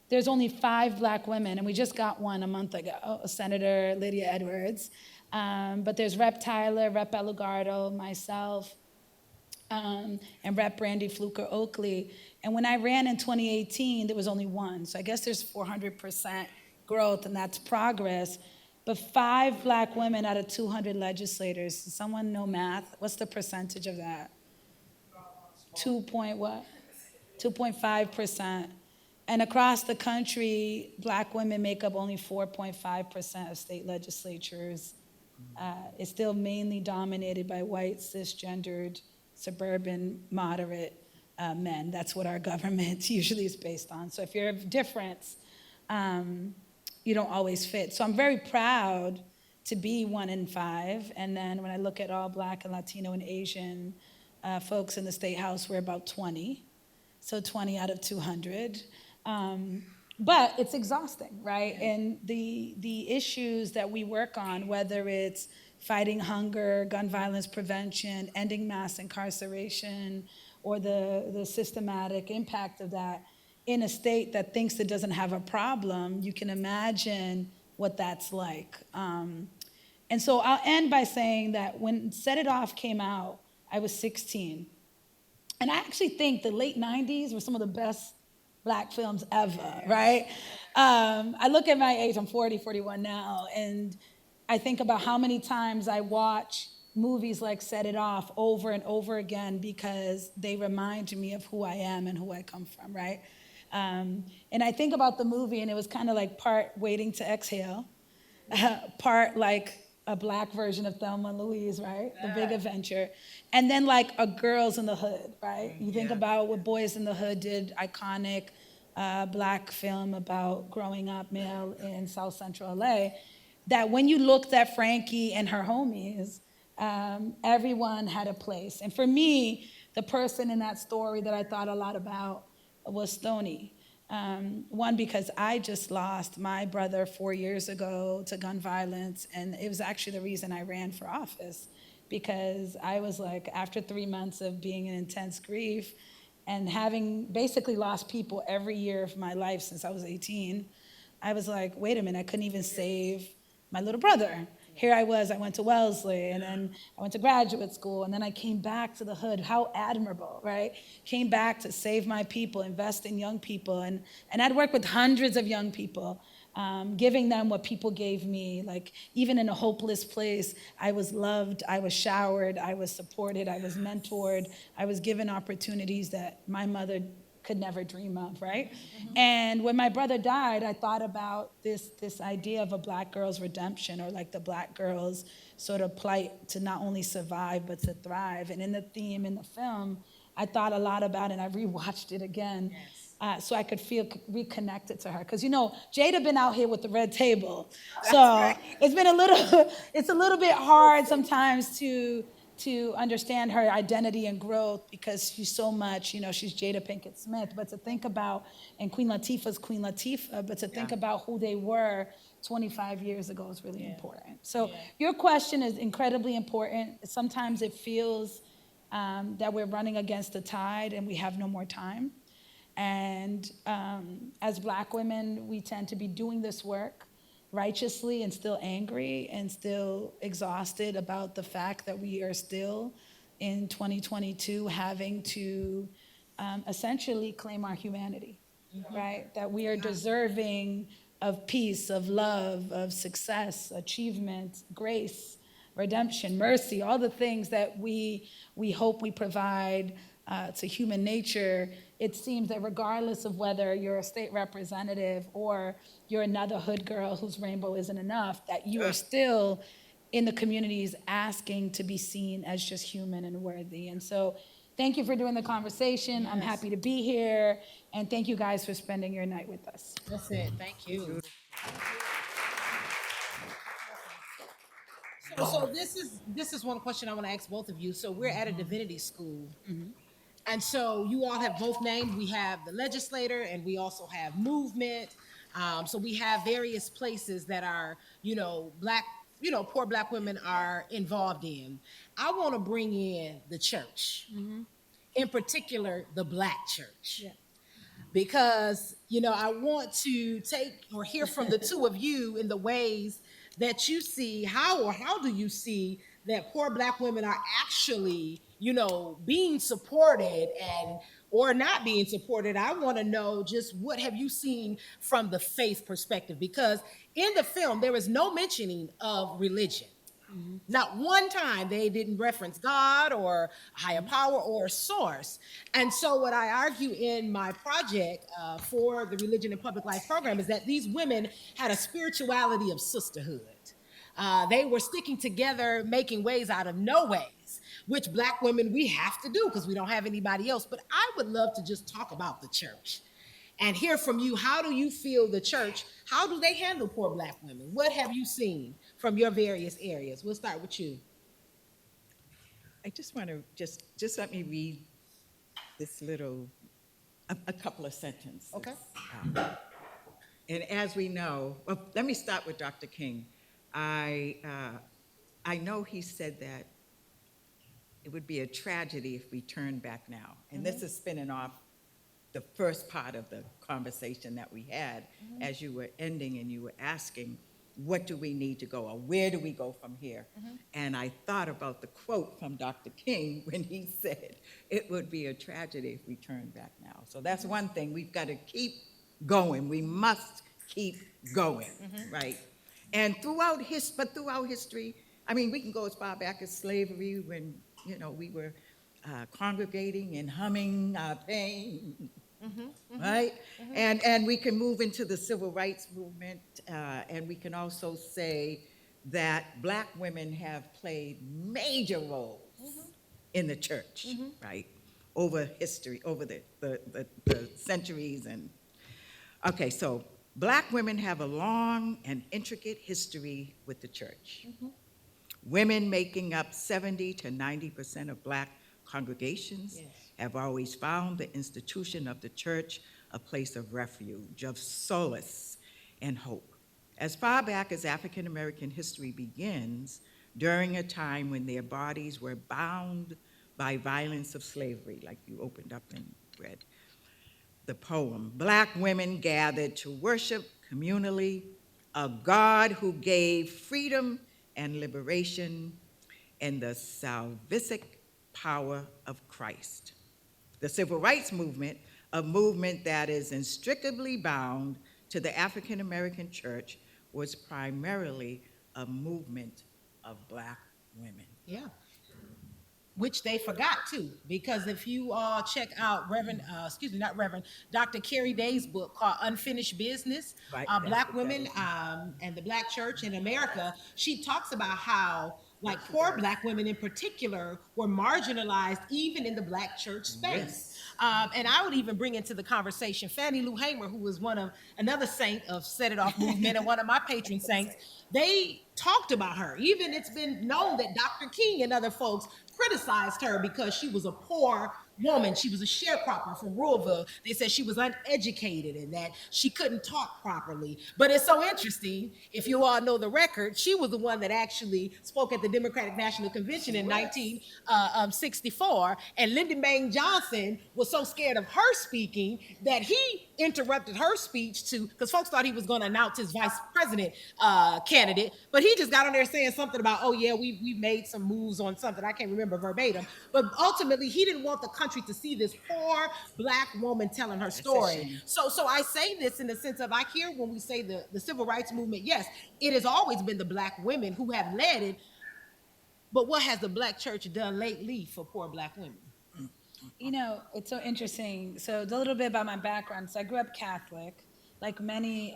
there's only 5 Black women, and we just got one a month ago, Senator Lydia Edwards. But there's Rep. Tyler, Rep. Alugardo, myself, and Rep. Brandy Fluker Oakley. And when I ran in 2018, there was only one. So I guess there's 400% growth, and that's progress. But 5 Black women out of 200 legislators. Does someone know math? What's the percentage of that? 2.5%. And across the country, Black women make up only 4.5% of state legislatures. It's still mainly dominated by white, cisgendered, suburban, moderate men. That's what our government usually is based on. So if you're of difference, you don't always fit. So I'm very proud to be 1 in 5. And then when I look at all Black and Latino and Asian folks in the State House, we're about 20. So 20 out of 200. But it's exhausting, right? And the issues that we work on, whether it's fighting hunger, gun violence prevention, ending mass incarceration, or the systematic impact of that in a state that thinks it doesn't have a problem, you can imagine what that's like. And so I'll end by saying that when Set It Off came out, I was 16. And I actually think the late 90s were some of the best Black films ever, right? I look at my age, I'm 40, 41 now, and I think about how many times I watch movies like Set It Off over and over again because they remind me of who I am and who I come from, right? And I think about the movie, and it was kind of like part Waiting to Exhale, part like a Black version of Thelma and Louise, right? The Big Adventure. And then like a Girls in the Hood, right? You think about what Boys in the Hood did, iconic Black film about growing up male in South Central LA, that when you looked at Frankie and her homies, everyone had a place. And for me, the person in that story that I thought a lot about was Stoney. One, because I just lost my brother 4 years ago to gun violence, and it was actually the reason I ran for office, because I was like, after 3 months of being in intense grief and having basically lost people every year of my life since I was 18, I was like, wait a minute, I couldn't even save my little brother. Here I was, I went to Wellesley, and then I went to graduate school, and then I came back to the hood. How admirable, right? Came back to save my people, invest in young people, and I'd worked with hundreds of young people, giving them what people gave me. Like, even in a hopeless place, I was loved, I was showered, I was supported, I was mentored, I was given opportunities that my mother could never dream of, right? And when my brother died, I thought about this idea of a Black girl's redemption, or like the Black girl's sort of plight to not only survive, but to thrive. And in the theme in the film, I thought a lot about it, and I rewatched it again. So I could feel reconnected to her. Because, you know, Jada been out here with the red table. So it's been it's a little bit hard sometimes to understand her identity and growth, because she's so much, you know, she's Jada Pinkett Smith, but to think about, and Queen Latifah's Queen Latifah, but to think about who they were 25 years ago is really important. So your question is incredibly important. Sometimes it feels that we're running against the tide and we have no more time. And as Black women, we tend to be doing this work righteously and still angry and still exhausted about the fact that we are still in 2022 having to essentially claim our humanity, right? That we are deserving of peace, of love, of success, achievement, grace, redemption, mercy, all the things that we hope we provide to human nature. It seems that regardless of whether you're a state representative or you're another hood girl whose rainbow isn't enough, that you are still in the communities asking to be seen as just human and worthy. And so thank you for doing the conversation. I'm happy to be here. And thank you guys for spending your night with us. That's it. Thank you. So this is one question I want to ask both of you. So we're at a divinity school. And so you all have both named, we have the legislator and we also have movement. So we have various places that are, Black, poor Black women are involved in. I want to bring in the church, in particular, the Black church. Because, I want to take or hear from the two of you in the ways that you see, how do you see that poor Black women are actually, being supported or not being supported. I want to know just what have you seen from the faith perspective? Because in the film, there is no mentioning of religion. Not one time they didn't reference God or higher power or source. And so what I argue in my project for the Religion and Public Life program is that these women had a spirituality of sisterhood. They were sticking together, making ways out of no ways, which Black women we have to do because we don't have anybody else. But I would love to just talk about the church and hear from you. How do you feel the church, how do they handle poor Black women? What have you seen from your various areas? We'll start with you. I just want to just let me read this a couple of sentences. Okay. And as we know, well, let me start with Dr. King. I know he said that it would be a tragedy if we turned back now. And this is spinning off the first part of the conversation that we had as you were ending and you were asking, what do we need to go, or where do we go from here? And I thought about the quote from Dr. King when he said, it would be a tragedy if we turned back now. So that's one thing, we've got to keep going. We must keep going, right? And throughout history, I mean, we can go as far back as slavery when, you know, we were congregating and humming our pain, right? And we can move into the civil rights movement, and we can also say that Black women have played major roles in the church, right? Over history, over the centuries. And okay, so Black women have a long and intricate history with the church. Women making up 70 to 90% of Black congregations have always found the institution of the church a place of refuge, of solace, and hope. As far back as African American history begins, during a time when their bodies were bound by violence of slavery, like you opened up and read the poem, Black women gathered to worship communally a God who gave freedom and liberation and the salvific power of Christ. The civil rights movement, a movement that is inextricably bound to the African American church, was primarily a movement of Black women. Yeah. Which they forgot too, because if you all check out Dr. Carrie Day's book called Unfinished Business, Right, Black that's what women and the Black church in America, she talks about how like poor Black women in particular were marginalized even in the Black church space. And I would even bring into the conversation Fannie Lou Hamer, who was another saint of Set It Off movement and one of my patron saints. They talked about her. Even it's been known that Dr. King and other folks criticized her because she was a poor woman. She was a sharecropper from Louisville. They said she was uneducated and that she couldn't talk properly. But it's so interesting, if you all know the record, she was the one that actually spoke at the Democratic National Convention in 1964. And Lyndon Baines Johnson was so scared of her speaking that he interrupted her speech because folks thought he was going to announce his vice president candidate. But he just got on there saying something about, oh yeah, we made some moves on something. I can't remember verbatim. But ultimately, he didn't want the country to see this poor Black woman telling her story. So I say this in the sense of, I hear when we say the civil rights movement, yes, it has always been the Black women who have led it. But what has the Black church done lately for poor Black women? You know, it's so interesting. So a little bit about my background. So I grew up Catholic. Like many,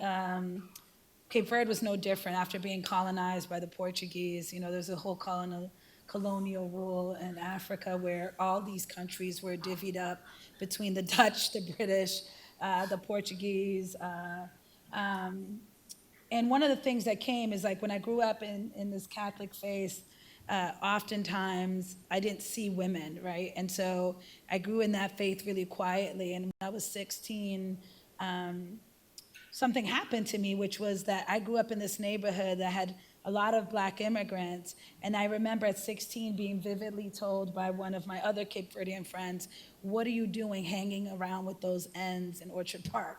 Cape Verde was no different after being colonized by the Portuguese. You know, there's a whole colonial rule in Africa where all these countries were divvied up between the Dutch, the British, the Portuguese. And one of the things that came is like when I grew up in this Catholic faith, oftentimes I didn't see women, right? And so I grew in that faith really quietly. And when I was 16, something happened to me, which was that I grew up in this neighborhood that had a lot of Black immigrants. And I remember at 16 being vividly told by one of my other Cape Verdean friends, what are you doing hanging around with those ends in Orchard Park?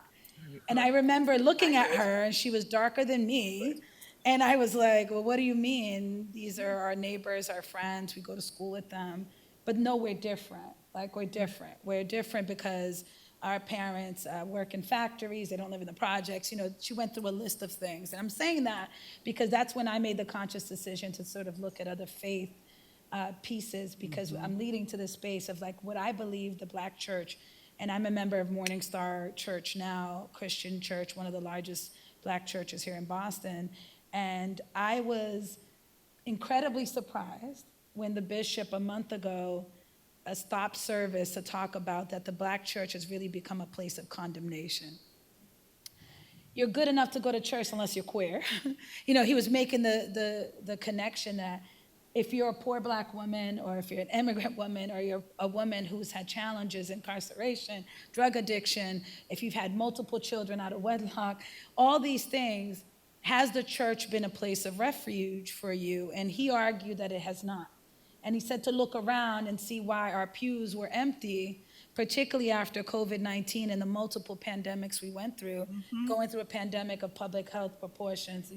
And I remember looking at her, and she was darker than me. And I was like, well, what do you mean? These are our neighbors, our friends, we go to school with them. But no, we're different. Like, we're different. We're different because our parents work in factories, they don't live in the projects. You know, she went through a list of things. And I'm saying that because that's when I made the conscious decision to sort of look at other faith pieces, because I'm leading to this space of like what I believe the Black church, and I'm a member of Morning Star Church now, Christian church, one of the largest Black churches here in Boston. And I was incredibly surprised when the bishop a month ago stopped service to talk about that the Black church has really become a place of condemnation. You're good enough to go to church unless you're queer. You know, he was making the connection that if you're a poor black woman, or if you're an immigrant woman, or you're a woman who's had challenges, incarceration, drug addiction, if you've had multiple children out of wedlock, all these things, has the church been a place of refuge for you? And he argued that it has not. And he said to look around and see why our pews were empty, particularly after COVID-19 and the multiple pandemics we went through, going through a pandemic of public health proportions,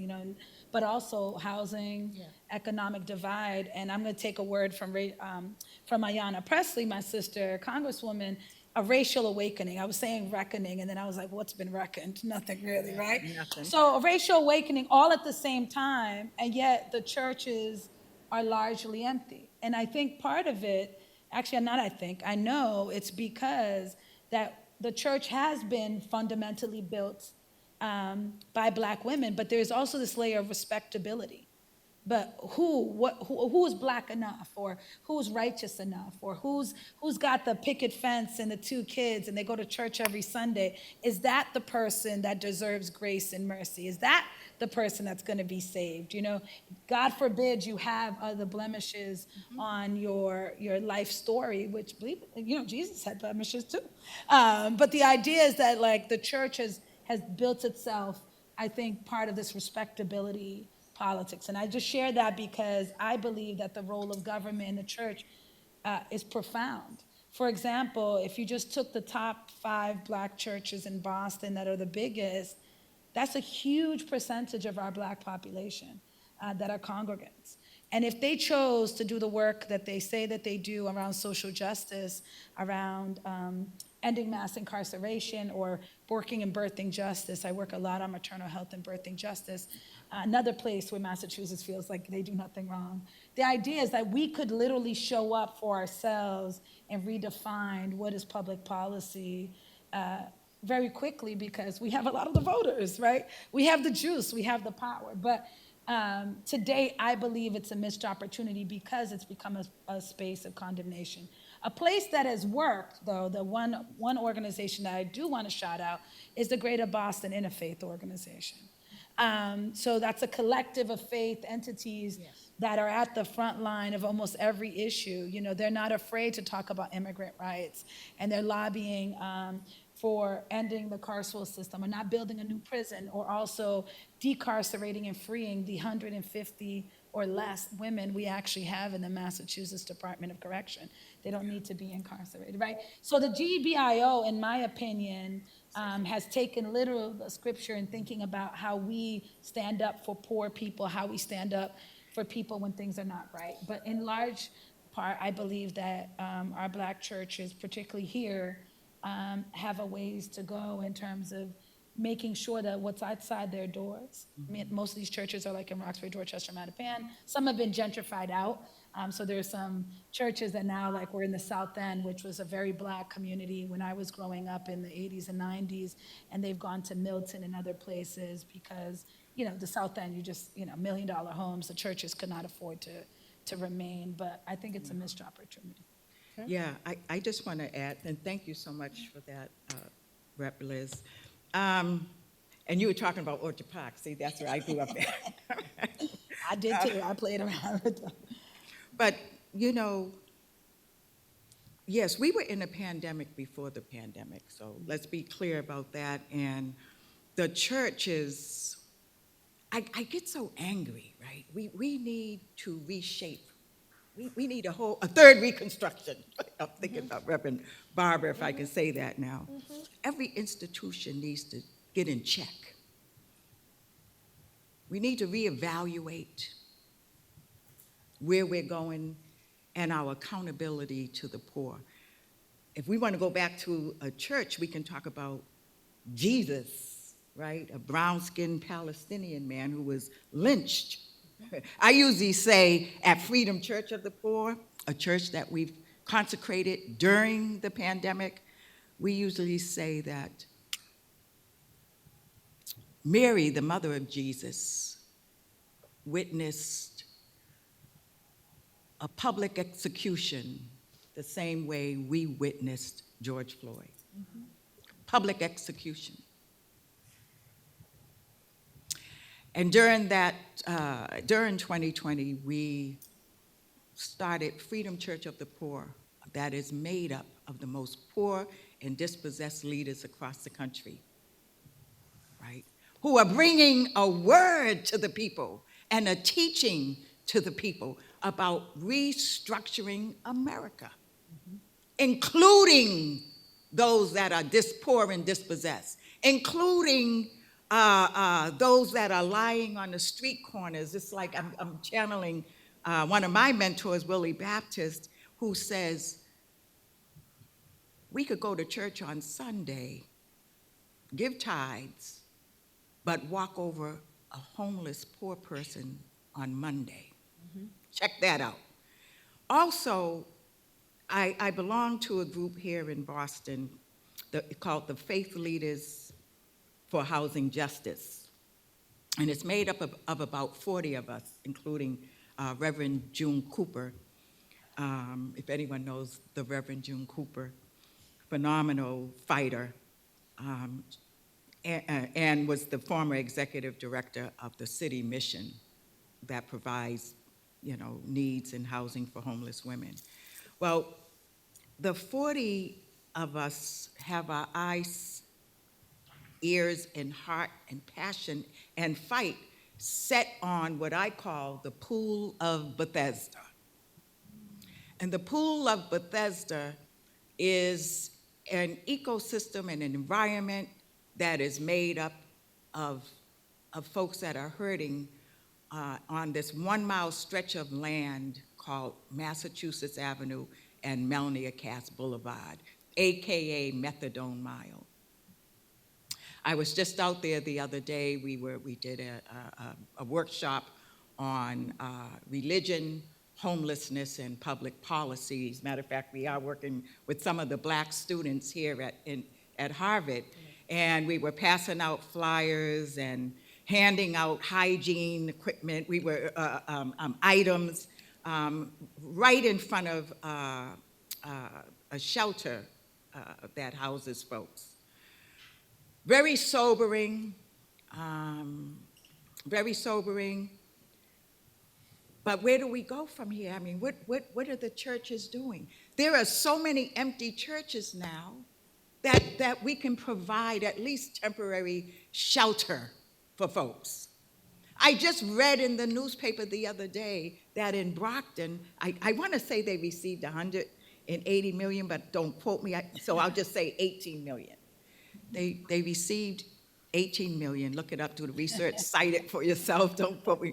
but also housing, economic divide. And I'm going to take a word from Ayanna Pressley, my sister, Congresswoman, a racial awakening. I was saying reckoning, and then I was like, what's been reckoned? Nothing really, right? Nothing. So a racial awakening all at the same time, and yet the churches are largely empty. And I think part of it, actually not I think, I know it's because that the church has been fundamentally built by black women, but there's also this layer of respectability. But who is black enough, or who's righteous enough, or who's got the picket fence and the 2 kids and they go to church every Sunday? Is that the person that deserves grace and mercy? Is that the person that's going to be saved? God forbid you have other blemishes on your life story, which Jesus had blemishes too. But the idea is that like the church has built itself, I think, part of this respectability politics. And I just share that because I believe that the role of government in the church is profound. For example, if you just took the top 5 black churches in Boston that are the biggest, that's a huge percentage of our black population that are congregants. And if they chose to do the work that they say that they do around social justice, around ending mass incarceration, or working in birthing justice, I work a lot on maternal health and birthing justice, another place where Massachusetts feels like they do nothing wrong. The idea is that we could literally show up for ourselves and redefine what is public policy very quickly, because we have a lot of the voters, right? We have the juice, we have the power. But today, I believe it's a missed opportunity because it's become a space of condemnation. A place that has worked, though, the one organization that I do want to shout out is the Greater Boston Interfaith Organization. So that's a collective of faith entities that are at the front line of almost every issue. They're not afraid to talk about immigrant rights, and they're lobbying for ending the carceral system, or not building a new prison, or also decarcerating and freeing the 150 or less women we actually have in the Massachusetts Department of Correction. They don't need to be incarcerated, right? So the GBIO, in my opinion, has taken literal the scripture and thinking about how we stand up for poor people, how we stand up for people when things are not right. But in large part, I believe that our black churches, particularly here, have a ways to go in terms of making sure that what's outside their doors. I mean, most of these churches are like in Roxbury, Dorchester, Mattapan. Some have been gentrified out. So there's some churches that now, like we're in the South End, which was a very black community when I was growing up in the 80s and 90s, and they've gone to Milton and other places because, the South End, $1 million homes, the churches could not afford to remain. But I think it's a missed opportunity. Yeah, I just want to add, and thank you so much for that, Rep. Liz. And you were talking about Orchard Park. See, that's where I grew up at. I did too. I played around with them. But, yes, we were in a pandemic before the pandemic, so let's be clear about that. And the church is, I get so angry, right? We need to reshape. We need a third reconstruction. I'm thinking about Reverend Barbara, if I can say that now. Every institution needs to get in check. We need to reevaluate where we're going and our accountability to the poor. If we want to go back to a church, we can talk about Jesus, right? A brown-skinned Palestinian man who was lynched. I usually say at Freedom Church of the Poor, a church that we've consecrated during the pandemic, we usually say that Mary, the mother of Jesus, witnessed a public execution the same way we witnessed George Floyd. Public execution. And during 2020, we started Freedom Church of the Poor, that is made up of the most poor and dispossessed leaders across the country, right? Who are bringing a word to the people and a teaching to the people about restructuring America, including those that are poor and dispossessed, including those that are lying on the street corners. It's like I'm channeling one of my mentors, Willie Baptist, who says, we could go to church on Sunday, give tithes, but walk over a homeless poor person on Monday. Check that out. Also, I belong to a group here in Boston called the Faith Leaders for Housing Justice. And it's made up of about 40 of us, including Reverend June Cooper. If anyone knows the Reverend June Cooper, phenomenal fighter, and was the former executive director of the city mission that provides, needs and housing for homeless women. Well, the 40 of us have our eyes, ears, and heart, and passion, and fight set on what I call the Pool of Bethesda. And the Pool of Bethesda is an ecosystem and an environment that is made up of folks that are hurting on this 1-mile stretch of land called Massachusetts Avenue and Melnia Cass Boulevard, AKA Methadone Mile. I was just out there the other day. We did a workshop on religion, homelessness, and public policies. Matter of fact, we are working with some of the Black students here at Harvard, and we were passing out flyers and handing out hygiene equipment. We were items right in front of a shelter that houses folks. Very sobering, very sobering. But where do we go from here? I mean, what are the churches doing? There are so many empty churches now that we can provide at least temporary shelter for folks. I just read in the newspaper the other day that in Brockton, I want to say they received 180 million, but don't quote me, so I'll just say 18 million. They received 18 million. Look it up, do the research, cite it for yourself, don't quote me.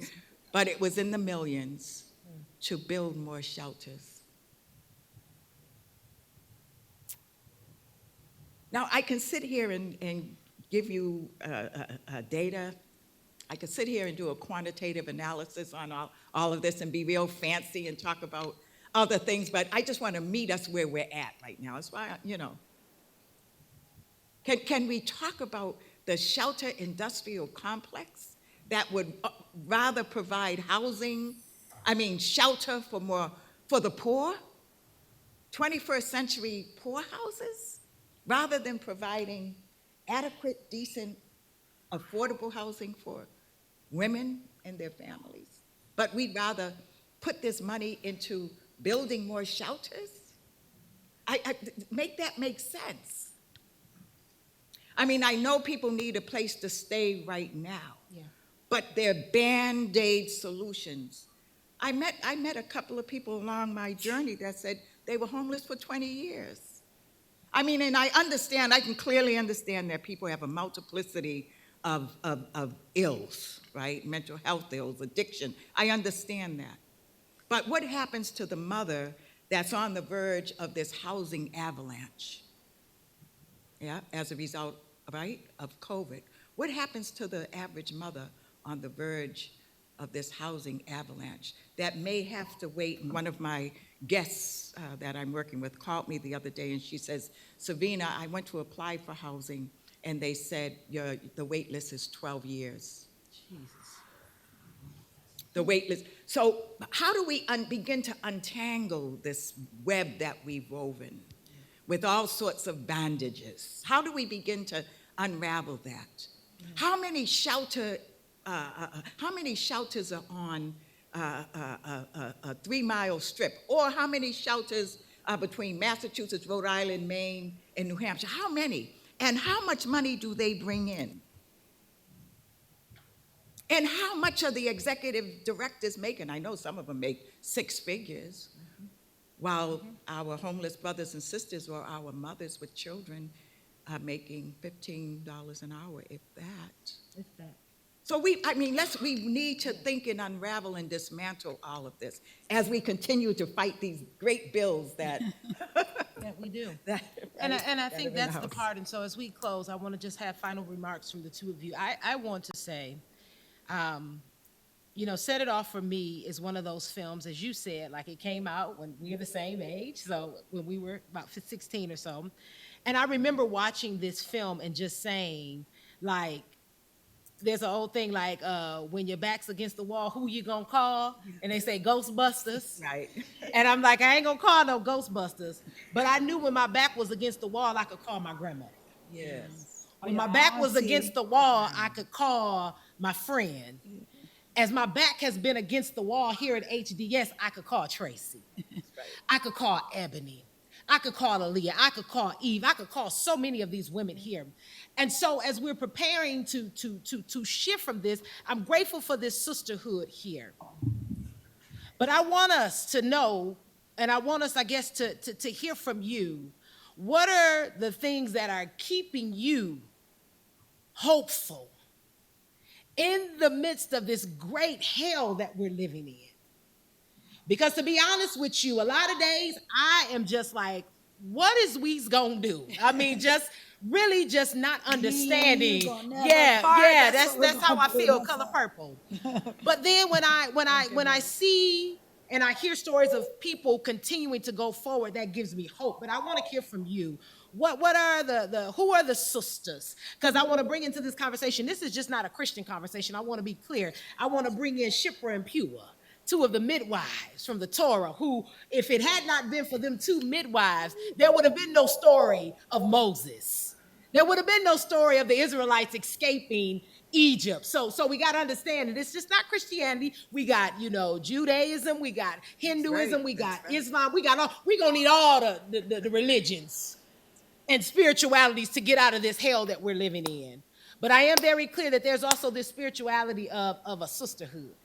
But it was in the millions to build more shelters. Now, I can sit here and give you data. I could sit here and do a quantitative analysis on all of this and be real fancy and talk about other things, but I just want to meet us where we're at right now. That's why, Can we talk about the shelter industrial complex that would rather provide shelter for the poor, 21st century poor houses, rather than providing adequate, decent, affordable housing for women and their families? But we'd rather put this money into building more shelters? Make that make sense. I mean, I know people need a place to stay right now, but they're Band-Aid solutions. I met a couple of people along my journey that said they were homeless for 20 years. I mean, and I can clearly understand that people have a multiplicity of ills, right? Mental health ills, addiction. I understand that. But what happens to the mother that's on the verge of this housing avalanche? As a result, right, of COVID. What happens to the average mother on the verge of this housing avalanche that may have to wait? And one of my guests that I'm working with called me the other day and she says, Savina, I went to apply for housing and they said the wait list is 12 years. Jesus. The wait list. So how do we begin to untangle this web that we've woven with all sorts of bandages? How do we begin to unravel that? How many shelters are on a 3-mile strip? Or how many shelters between Massachusetts, Rhode Island, Maine, and New Hampshire? How many? And how much money do they bring in? And how much are the executive directors making? I know some of them make 6 figures, while our homeless brothers and sisters or our mothers with children are making $15 an hour, if that. So we need to think and unravel and dismantle all of this as we continue to fight these great bills that. Yeah, we do. that, And right, I that think are in that's the house. part, and so as we close, I want to just have final remarks from the two of you. I want to say, Set It Off for me is one of those films, as you said, like it came out when we were the same age, so when we were about 16 or so. And I remember watching this film and just saying, like, there's an old thing like, when your back's against the wall, who you gonna call? And they say Ghostbusters. Right. And I'm like, I ain't gonna call no Ghostbusters. But I knew when my back was against the wall, I could call my grandmother. Yes. When my back was against the wall, I could call my friend. As my back has been against the wall here at HDS, I could call Tracy. I could call Ebony. I could call Aaliyah. I could call Eve. I could call so many of these women here. And so as we're preparing to shift from this, I'm grateful for this sisterhood here. But I want us to know, and I want us, I guess, to hear from you, what are the things that are keeping you hopeful in the midst of this great hell that we're living in? Because to be honest with you, a lot of days I am just like, what is we gonna do? I mean, just really just not understanding. Yeah, that's how I feel, color purple. But then when I see and I hear stories of people continuing to go forward, that gives me hope. But I want to hear from you. What are who are the sisters? Because I want to bring into this conversation, this is just not a Christian conversation. I want to be clear. I want to bring in Shipra and Pua, 2 of the midwives from the Torah, who, if it had not been for them 2 midwives, there would have been no story of Moses. There would have been no story of the Israelites escaping Egypt. So we got to understand that it's just not Christianity. We got, Judaism, we got Hinduism, we got Islam, we're going to need all the religions and spiritualities to get out of this hell that we're living in. But I am very clear that there's also this spirituality of a sisterhood.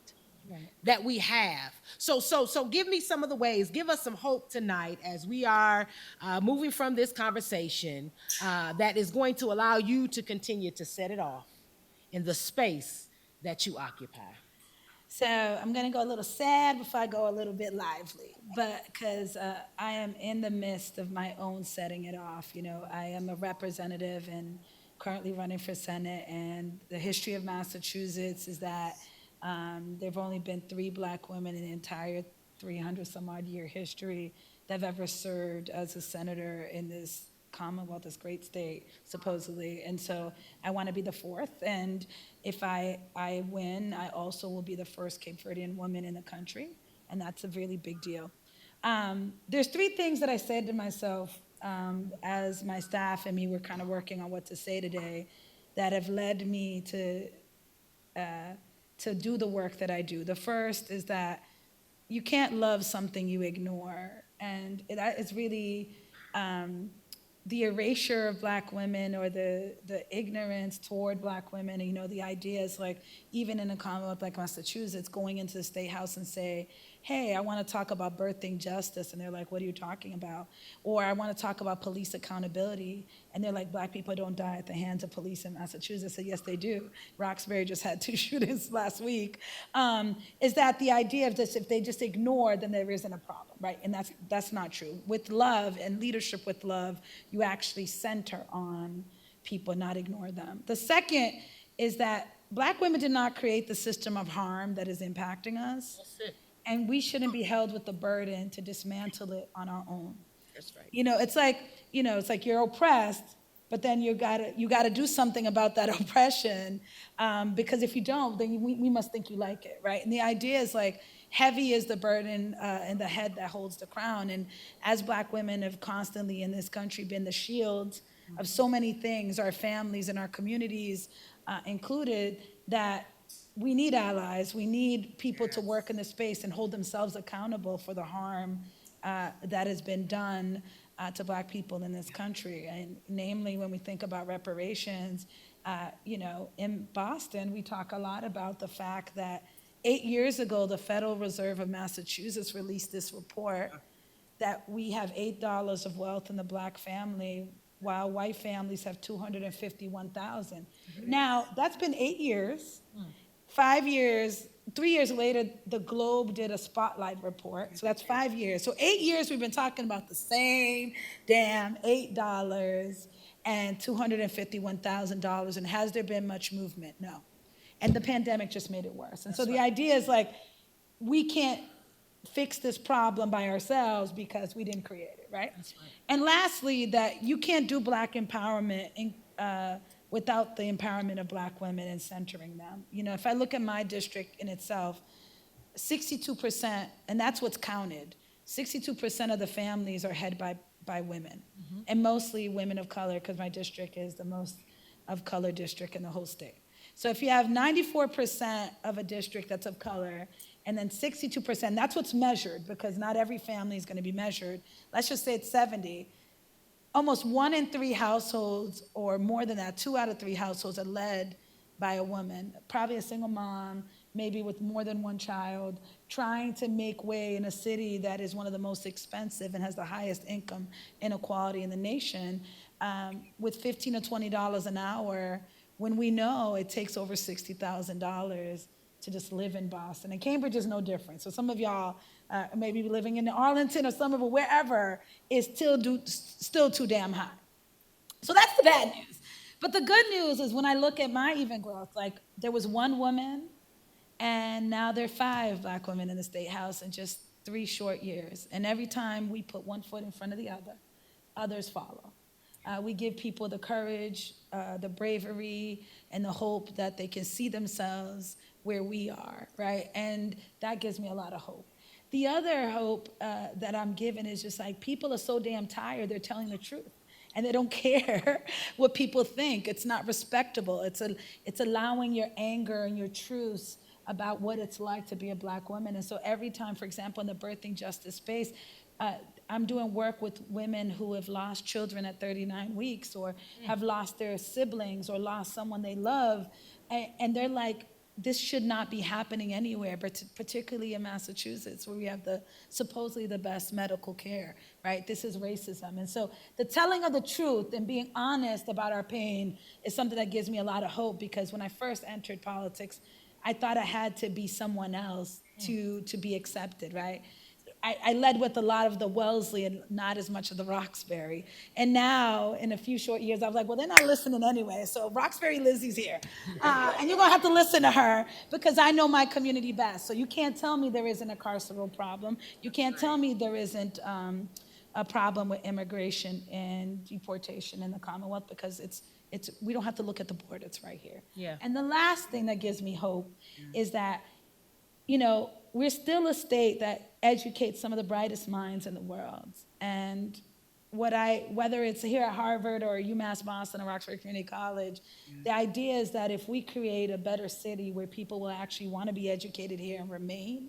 Right. That we have. So give me some of the ways, give us some hope tonight as we are moving from this conversation that is going to allow you to continue to set it off in the space that you occupy. So I'm going to go a little sad before I go a little bit lively, but because I am in the midst of my own setting it off. I am a representative and currently running for Senate, and the history of Massachusetts is that there have only been 3 Black women in the entire 300 some odd year history that have ever served as a senator in this Commonwealth, this great state, supposedly. And so I want to be the 4th. And if I win, I also will be the first Cape Verdean woman in the country. And that's a really big deal. There's 3 things that I said to myself as my staff and me were kind of working on what to say today that have led me to do the work that I do. The first is that you can't love something you ignore. And it's really the erasure of Black women or the ignorance toward Black women. And, the idea is like, even in a Commonwealth like Massachusetts, going into the State House and say, hey, I want to talk about birthing justice. And they're like, what are you talking about? Or I want to talk about police accountability. And they're like, Black people don't die at the hands of police in Massachusetts. I said, yes, they do. Roxbury just had 2 shootings last week. Is that the idea of this, if they just ignore, then there isn't a problem, right? And that's not true. With love and leadership with love, you actually center on people, not ignore them. The second is that Black women did not create the system of harm that is impacting us. That's it. And we shouldn't be held with the burden to dismantle it on our own. That's right. It's like you're oppressed, but then you gotta do something about that oppression, because if you don't, then we must think you like it, right? And the idea is like, heavy is the burden and the head that holds the crown. And as Black women have constantly in this country been the shield of so many things, our families and our communities included, that we need allies. We need people to work in the space and hold themselves accountable for the harm that has been done to Black people in this country. And namely, when we think about reparations, in Boston, we talk a lot about the fact that 8 years ago, the Federal Reserve of Massachusetts released this report that we have $8 of wealth in the Black family, while white families have 251,000. Now, that's been 8 years. 5 years, 3 years later, the Globe did a spotlight report. So that's 5 years. So 8 years we've been talking about the same damn $8 and $251,000. And has there been much movement? No. And the pandemic just made it worse. And so the idea is like, we can't fix this problem by ourselves because we didn't create it, right? And lastly, that you can't do Black empowerment without the empowerment of Black women and centering them. If I look at my district in itself, 62%, and that's what's counted, 62% of the families are headed by women, and mostly women of color, because my district is the most of color district in the whole state. So if you have 94% of a district that's of color, and then 62%, that's what's measured, because not every family is going to be measured. Let's just say it's 70. Almost 1 in 3 households, or more than that, 2 out of 3 households are led by a woman, probably a single mom, maybe with more than one child, trying to make way in a city that is one of the most expensive and has the highest income inequality in the nation, with $15 to $20 an hour, when we know it takes over $60,000 to just live in Boston. And Cambridge is no different. So some of y'all maybe living in Arlington or Somerville, wherever, is still too damn high. So that's the bad news. But the good news is when I look at my even growth, like there was 1 woman, and now there are 5 Black women in the State House in just 3 short years. And every time we put one foot in front of the other, others follow. We give people the courage, the bravery, and the hope that they can see themselves where we are, right? And that gives me a lot of hope. The other hope that I'm given is just like, people are so damn tired, they're telling the truth. And they don't care what people think. It's not respectable. It's allowing your anger and your truths about what it's like to be a Black woman. And so every time, for example, in the birthing justice space, I'm doing work with women who have lost children at 39 weeks, or have lost their siblings, or lost someone they love. And they're like, this should not be happening anywhere, but particularly in Massachusetts, where we have supposedly the best medical care, right? This is racism. And so the telling of the truth and being honest about our pain is something that gives me a lot of hope, because when I first entered politics, I thought I had to be someone else to be accepted, right? I led with a lot of the Wellesley and not as much of the Roxbury. And now, in a few short years, I was like, well, they're not listening anyway. So Roxbury Lizzie's here. And you're going to have to listen to her, because I know my community best. So you can't tell me there isn't a carceral problem. You can't tell me there isn't a problem with immigration and deportation in the Commonwealth, because we don't have to look at the board. It's right here. Yeah. And the last thing that gives me hope is that, we're still a state that educates some of the brightest minds in the world. And whether it's here at Harvard or UMass Boston or Roxbury Community College, the idea is that if we create a better city where people will actually want to be educated here and remain,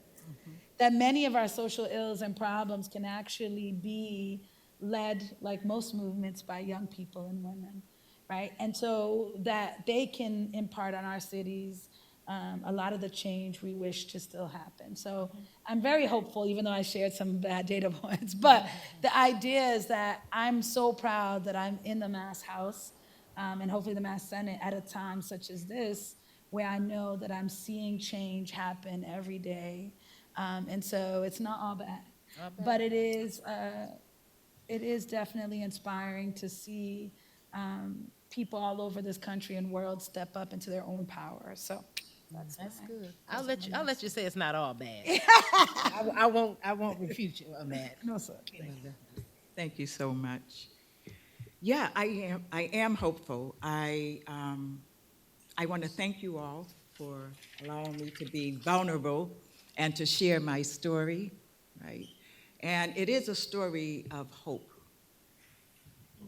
that many of our social ills and problems can actually be led, like most movements, by young people and women, right? And so that they can impart on our cities a lot of the change we wish to still happen. So I'm very hopeful, even though I shared some bad data points. But the idea is that I'm so proud that I'm in the Mass House, and hopefully the Mass Senate, at a time such as this, where I know that I'm seeing change happen every day. And so it's not all bad. But it is definitely inspiring to see people all over this country and world step up into their own power. So that's good. I'll let you say it's not all bad. I won't refute you on that. No, sir. Thank you so much. Yeah, I am hopeful. I want to thank you all for allowing me to be vulnerable and to share my story, right? And it is a story of hope.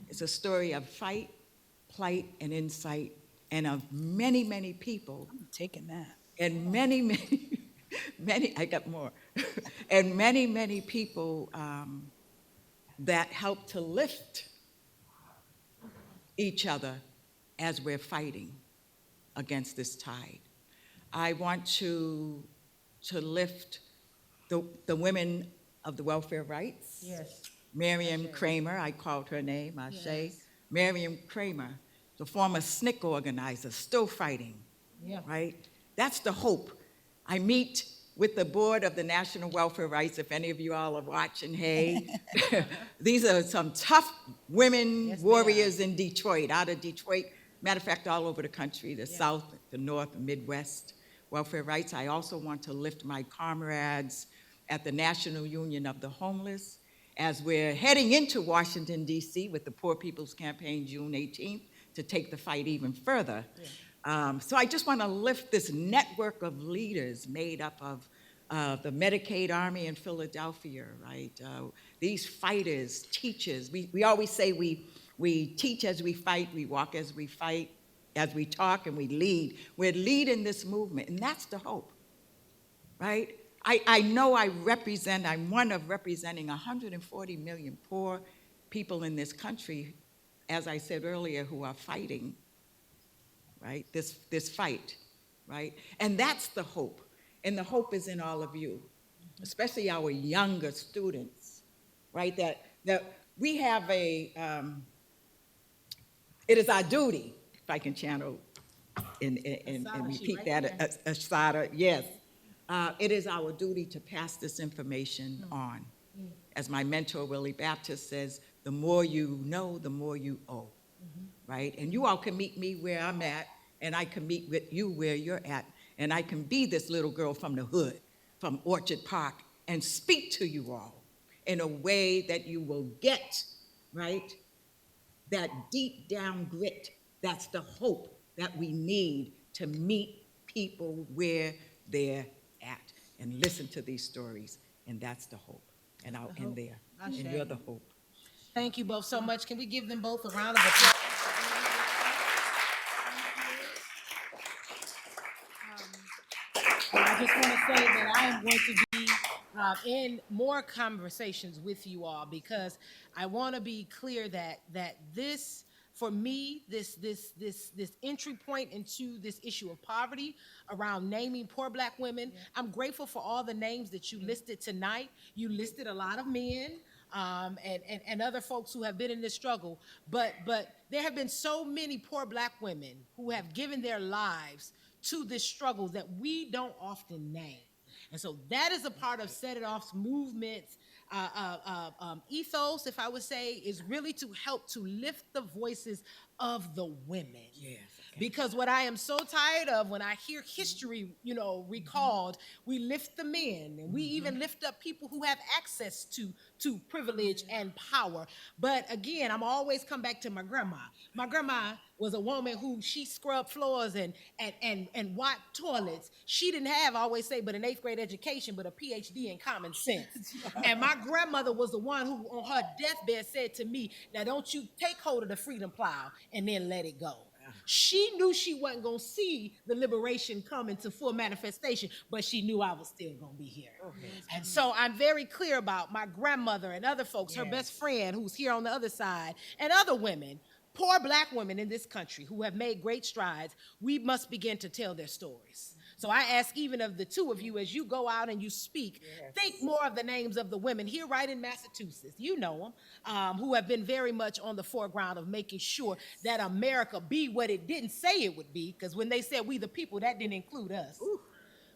It's a story of fight, plight, and insight, and of many, many people I'm taking that. and many, many, many, I got more, and many, many people that help to lift each other as we're fighting against this tide. I want to lift the women of the welfare rights. Yes. Miriam Kramer, I called her name, Ashe. Yes. Miriam Kramer, the former SNCC organizer, still fighting, Yeah. right? That's the hope. I meet with the board of the National Welfare Rights, if any of you all are watching, hey. These are some tough women Yes, they warriors in Detroit, out of Detroit. Matter of fact, all over the country, the South, the North, the Midwest. Welfare rights. I also want to lift my comrades at the National Union of the Homeless as we're heading into Washington, D.C. with the Poor People's Campaign June 18th to take the fight even further. So I just want to lift this network of leaders made up of the Medicaid Army in Philadelphia, right? These fighters, teachers. We always say we teach as we fight, we walk as we fight, as we talk, and we lead. We're leading this movement, and that's the hope, right? I know I'm one of representing 140 million poor people in this country, as I said earlier, who are fighting, right? This fight, right? And that's the hope. And the hope is in all of you, especially our younger students, right? That we have it is our duty, if I can channel and repeat that, Asada, yes. It is our duty to pass this information on. As my mentor, Willie Baptist, says, the more you know, the more you owe, right? And you all can meet me where I'm at, and I can meet with you where you're at, and I can be this little girl from the hood, from Orchard Park, and speak to you all in a way that you will get, right, that deep down grit. That's the hope that we need to meet people where they're at and listen to these stories, and that's the hope. And I'll end there. And you're the hope. Thank you both so much. Can we give them both a round of applause? I just want to say that I am going to be in more conversations with you all, because I want to be clear that this, for me, this entry point into this issue of poverty around naming poor Black women. I'm grateful for all the names that you listed tonight. You listed a lot of men and other folks who have been in this struggle, but there have been so many poor Black women who have given their lives to this struggle that we don't often name. And so that is a part of Set It Off's movement ethos, if I would say, is really to help to lift the voices of the women. Yes. Because what I am so tired of when I hear history, recalled, we lift the men, and we even lift up people who have access to privilege and power. But again, I'm always come back to my grandma. My grandma was a woman who she scrubbed floors and wiped toilets. She didn't have, I always say, but an 8th grade education, but a PhD in common sense. And my grandmother was the one who on her deathbed said to me, now don't you take hold of the freedom plow and then let it go. She knew she wasn't going to see the liberation come into full manifestation, but she knew I was still going to be here. And so I'm very clear about my grandmother and other folks, her best friend who's here on the other side, and other women, poor Black women in this country who have made great strides. We must begin to tell their stories. So I ask even of the two of you, as you go out and you speak, think more of the names of the women here right in Massachusetts, you know them, who have been very much on the foreground of making sure that America be what it didn't say it would be, because when they said we the people, that didn't include us. Ooh.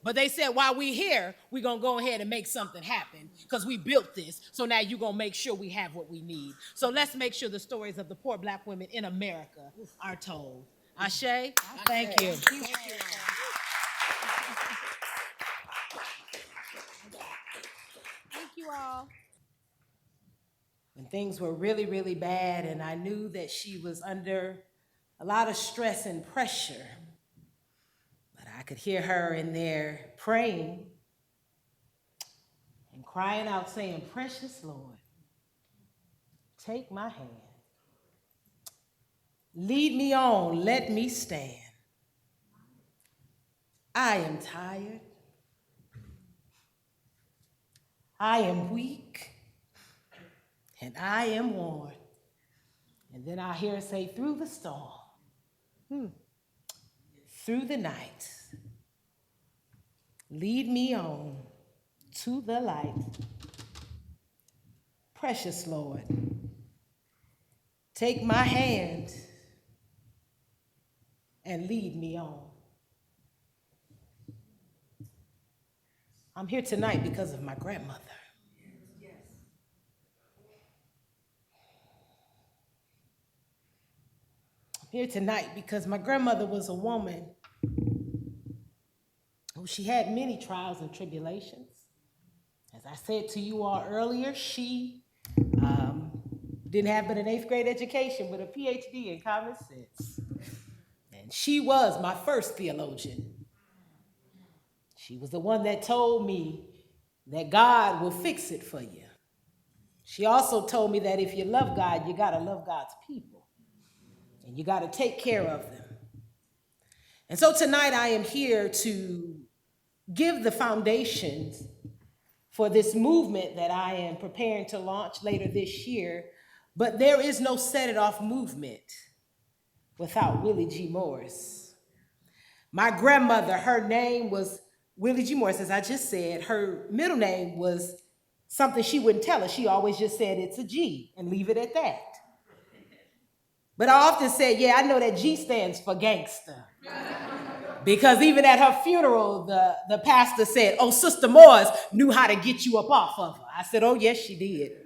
But they said, while we're here, we're going to go ahead and make something happen because we built this. So now you're going to make sure we have what we need. So let's make sure the stories of the poor Black women in America are told. Ashe, thank you. Thank you. Thank you all. When things were really, really bad, and I knew that she was under a lot of stress and pressure, but I could hear her in there praying and crying out, saying, precious Lord, take my hand. Lead me on, let me stand. I am tired. I am weak. And I am worn. And then I hear it say, through the storm, through the night, lead me on to the light. Precious Lord, take my hand and lead me on. I'm here tonight because of my grandmother. I'm here tonight because my grandmother was a woman who she had many trials and tribulations. As I said to you all earlier, she didn't have but an 8th grade education, but a PhD in common sense. And she was my first theologian. She was the one that told me that God will fix it for you. She also told me that if you love God, you gotta love God's people. And you gotta take care of them. And so tonight I am here to give the foundations for this movement that I am preparing to launch later this year. But there is no Set It Off movement without Willie G. Morris. My grandmother, her name was Willie G. Morris, as I just said. Her middle name was something she wouldn't tell us. She always just said it's a G and leave it at that. But I often said, yeah, I know that G stands for gangster. Because even at her funeral, the pastor said, oh, Sister Morris knew how to get you up off of her. I said, oh, yes, she did.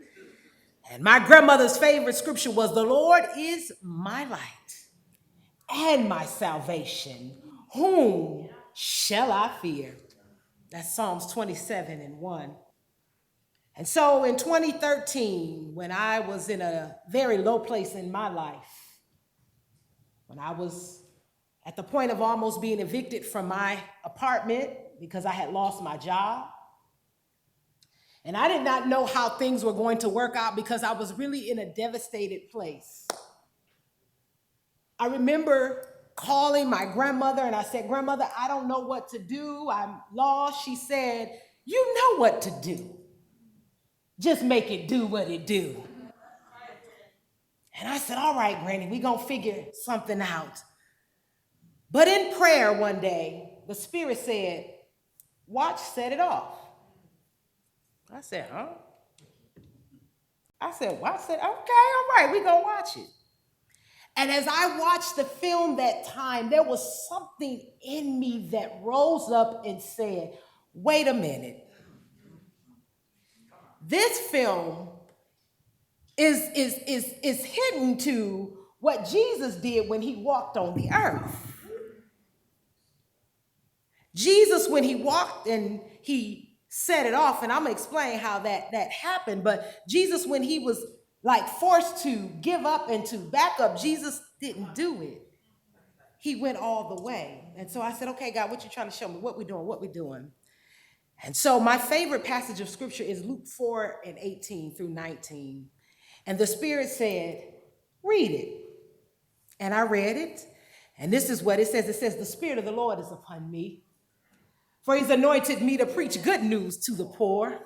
And my grandmother's favorite scripture was, the Lord is my light and my salvation. Whom shall I fear? That's Psalms 27:1. And so in 2013, when I was in a very low place in my life, when I was at the point of almost being evicted from my apartment because I had lost my job, and I did not know how things were going to work out because I was really in a devastated place. I remember calling my grandmother and I said, Grandmother, I don't know what to do. I'm lost. She said, you know what to do. Just make it do what it do. And I said, all right, Granny, we're going to figure something out. But in prayer one day, the Spirit said, watch Set It Off. I said, huh? I said, watch Set It Off? Okay, all right, we're going to watch it. And as I watched the film that time, there was something in me that rose up and said, wait a minute. This film is hidden to what Jesus did when he walked on the earth. Jesus, when he walked and he set it off, and I'm gonna explain how that happened, but Jesus, when he was like forced to give up and to back up, Jesus didn't do it. He went all the way. And so I said, okay, God, what you trying to show me? What we doing? And so my favorite passage of scripture is Luke 4:18-19. And the Spirit said, read it. And I read it. And this is what it says. It says, the Spirit of the Lord is upon me, for he's anointed me to preach good news to the poor,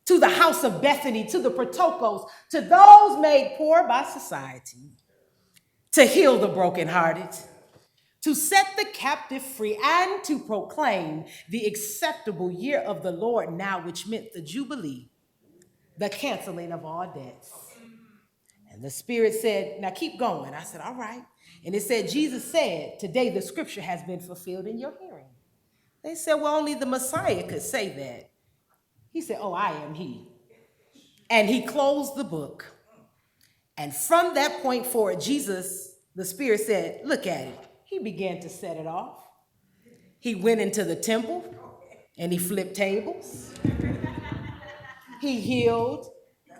to the house of Bethany, to the Protocos, to those made poor by society, to heal the brokenhearted, to set the captive free, and to proclaim the acceptable year of the Lord now, which meant the Jubilee, the canceling of all debts. And the Spirit said, now keep going. I said, all right. And it said, Jesus said, today the scripture has been fulfilled in your hearing. They said, well, only the Messiah could say that. He said, oh, I am he. And he closed the book. And from that point forward, Jesus, the Spirit said, look at it. He began to set it off. He went into the temple and he flipped tables. He healed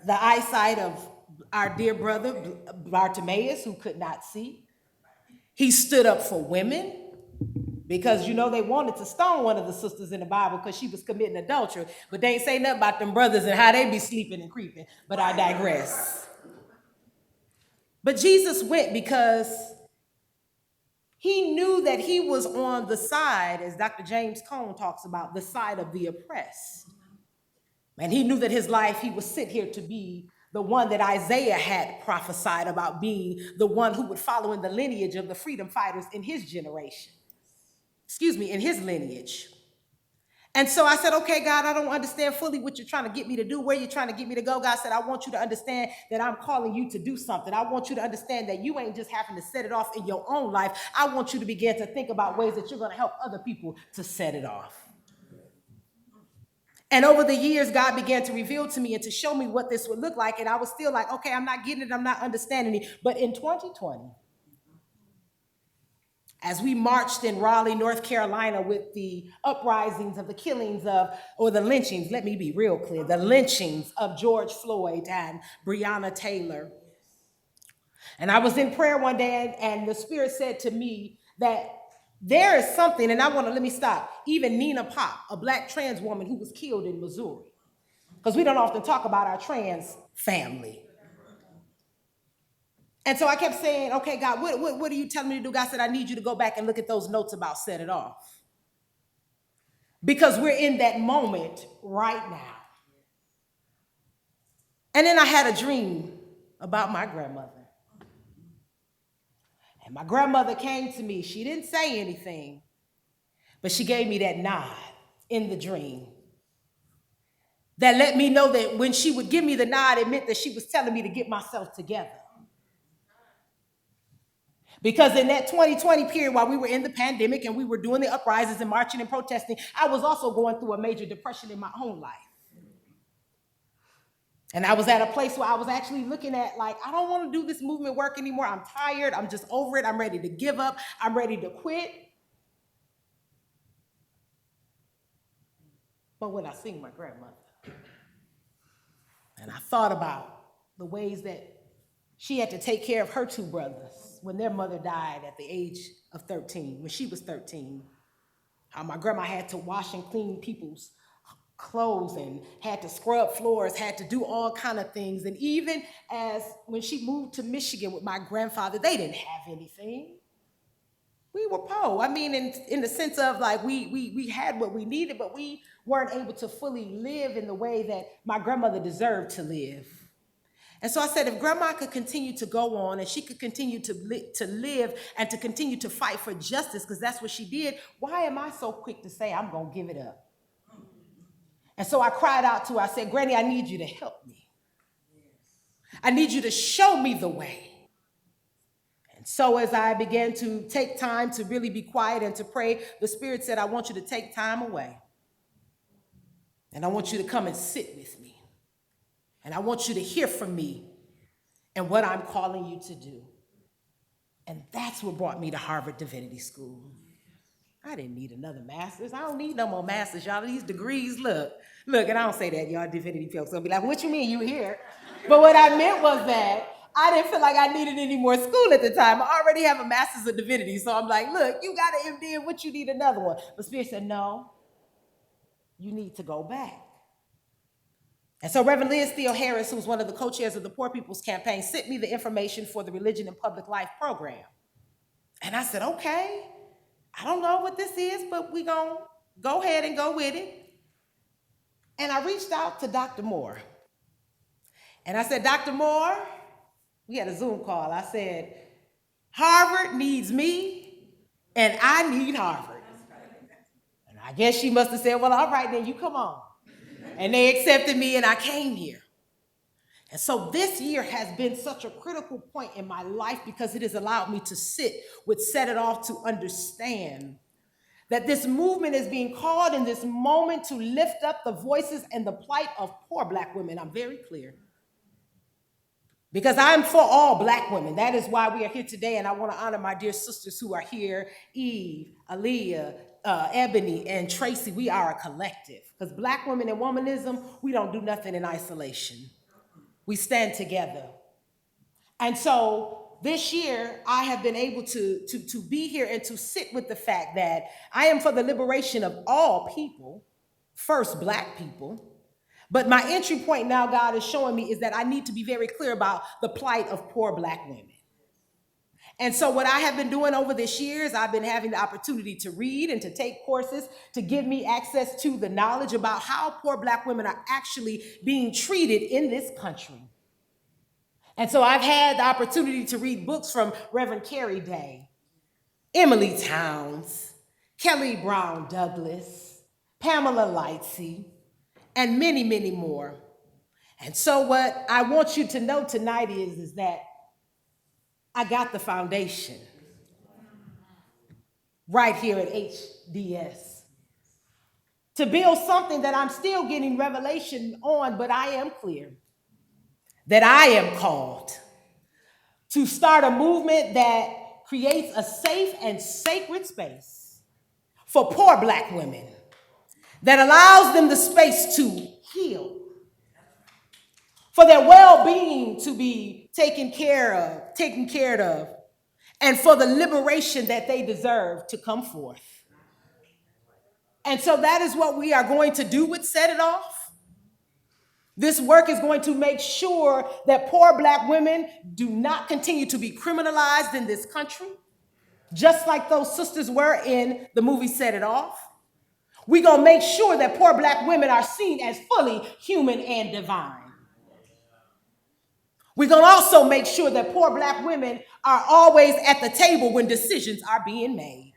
the eyesight of our dear brother Bartimaeus, who could not see. He stood up for women because, you know, they wanted to stone one of the sisters in the Bible because she was committing adultery, but they ain't say nothing about them brothers and how they be sleeping and creeping, but I digress. But Jesus went because He knew that he was on the side, as Dr. James Cone talks about, the side of the oppressed. And he knew that his life, he was sent here to be the one that Isaiah had prophesied about being the one who would follow in the lineage of the freedom fighters in his generation. In his lineage. And so I said, okay, God, I don't understand fully what you're trying to get me to do, where you're trying to get me to go. God said, I want you to understand that I'm calling you to do something. I want you to understand that you ain't just having to set it off in your own life. I want you to begin to think about ways that you're going to help other people to set it off. And over the years, God began to reveal to me and to show me what this would look like. And I was still like, okay, I'm not getting it. I'm not understanding it. But in 2020, as we marched in Raleigh, North Carolina with the uprisings of the killings of, or the lynchings, let me be real clear, the lynchings of George Floyd and Breonna Taylor. And I was in prayer one day and the Spirit said to me that there is something, and let me stop, even Nina Pop, a Black trans woman who was killed in Missouri, because we don't often talk about our trans family. And so I kept saying, okay, God, what are you telling me to do? God said, I need you to go back and look at those notes about set it off. Because we're in that moment right now. And then I had a dream about my grandmother. And my grandmother came to me. She didn't say anything, but she gave me that nod in the dream. That let me know that when she would give me the nod, it meant that she was telling me to get myself together. Because in that 2020 period, while we were in the pandemic and we were doing the uprisings and marching and protesting, I was also going through a major depression in my own life. And I was at a place where I was actually looking at, like, I don't want to do this movement work anymore. I'm tired. I'm just over it. I'm ready to give up. I'm ready to quit. But when I seen my grandmother, and I thought about the ways that she had to take care of her two brothers when their mother died at the age of 13, when she was 13. How my grandma had to wash and clean people's clothes and had to scrub floors, had to do all kind of things. And even as when she moved to Michigan with my grandfather, they didn't have anything. We were poor. I mean, in the sense of like we had what we needed, but we weren't able to fully live in the way that my grandmother deserved to live. And so I said, if grandma could continue to go on and she could continue to live and to continue to fight for justice, because that's what she did, why am I so quick to say I'm going to give it up? And so I cried out to her. I said, Granny, I need you to help me. I need you to show me the way. And so as I began to take time to really be quiet and to pray, the Spirit said, I want you to take time away. And I want you to come and sit with me. And I want you to hear from me and what I'm calling you to do. And that's what brought me to Harvard Divinity School. I didn't need another master's. I don't need no more masters, y'all. These degrees, look, and I don't say that, y'all divinity folks gonna be like, what you mean you here? But what I meant was that I didn't feel like I needed any more school at the time. I already have a master's of divinity. So I'm like, look, you got an MD, and what you need another one? But Spirit said, no, you need to go back. And so Reverend Liz Theo Harris, who's one of the co-chairs of the Poor People's Campaign, sent me the information for the Religion and Public Life program. And I said, okay, I don't know what this is, but we're going to go ahead and go with it. And I reached out to Dr. Moore. And I said, Dr. Moore, we had a Zoom call. I said, Harvard needs me, and I need Harvard. And I guess she must have said, well, all right, then you come on. And they accepted me, and I came here. And so this year has been such a critical point in my life because it has allowed me to sit with Set It Off to understand that this movement is being called in this moment to lift up the voices and the plight of poor Black women. I'm very clear. Because I'm for all Black women. That is why we are here today, and I want to honor my dear sisters who are here, Eve, Aaliyah, Ebony, and Tracy. We are a collective. Because Black women and womanism, we don't do nothing in isolation. We stand together. And so this year, I have been able to be here and to sit with the fact that I am for the liberation of all people, first Black people. But my entry point now, God is showing me, is that I need to be very clear about the plight of poor Black women. And so what I have been doing over this year is I've been having the opportunity to read and to take courses to give me access to the knowledge about how poor Black women are actually being treated in this country. And so I've had the opportunity to read books from Reverend Carrie Day, Emily Towns, Kelly Brown Douglas, Pamela Lightsey, and many, many more. And so what I want you to know tonight is that I got the foundation right here at HDS to build something that I'm still getting revelation on, but I am clear that I am called to start a movement that creates a safe and sacred space for poor Black women, that allows them the space to heal, for their well-being to be taken care of, and for the liberation that they deserve to come forth. And so that is what we are going to do with Set It Off. This work is going to make sure that poor Black women do not continue to be criminalized in this country, just like those sisters were in the movie Set It Off. We're gonna make sure that poor Black women are seen as fully human and divine. We're gonna also make sure that poor Black women are always at the table when decisions are being made.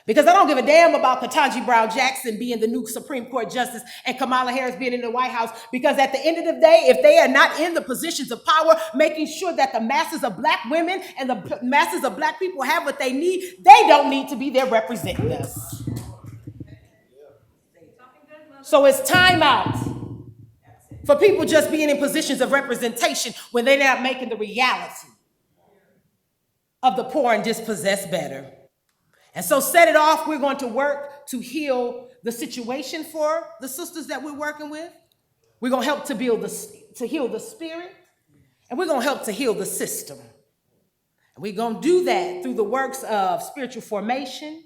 Because I don't give a damn about Ketanji Brown Jackson being the new Supreme Court Justice and Kamala Harris being in the White House, because at the end of the day, if they are not in the positions of power, making sure that the masses of Black women and the masses of Black people have what they need, they don't need to be there representing us. So it's time out for people just being in positions of representation when they're not making the reality of the poor and dispossessed better. And so Set It Off, we're going to work to heal the situation for the sisters that we're working with. We're going to help to heal the spirit, and we're going to help to heal the system. And we're going to do that through the works of spiritual formation,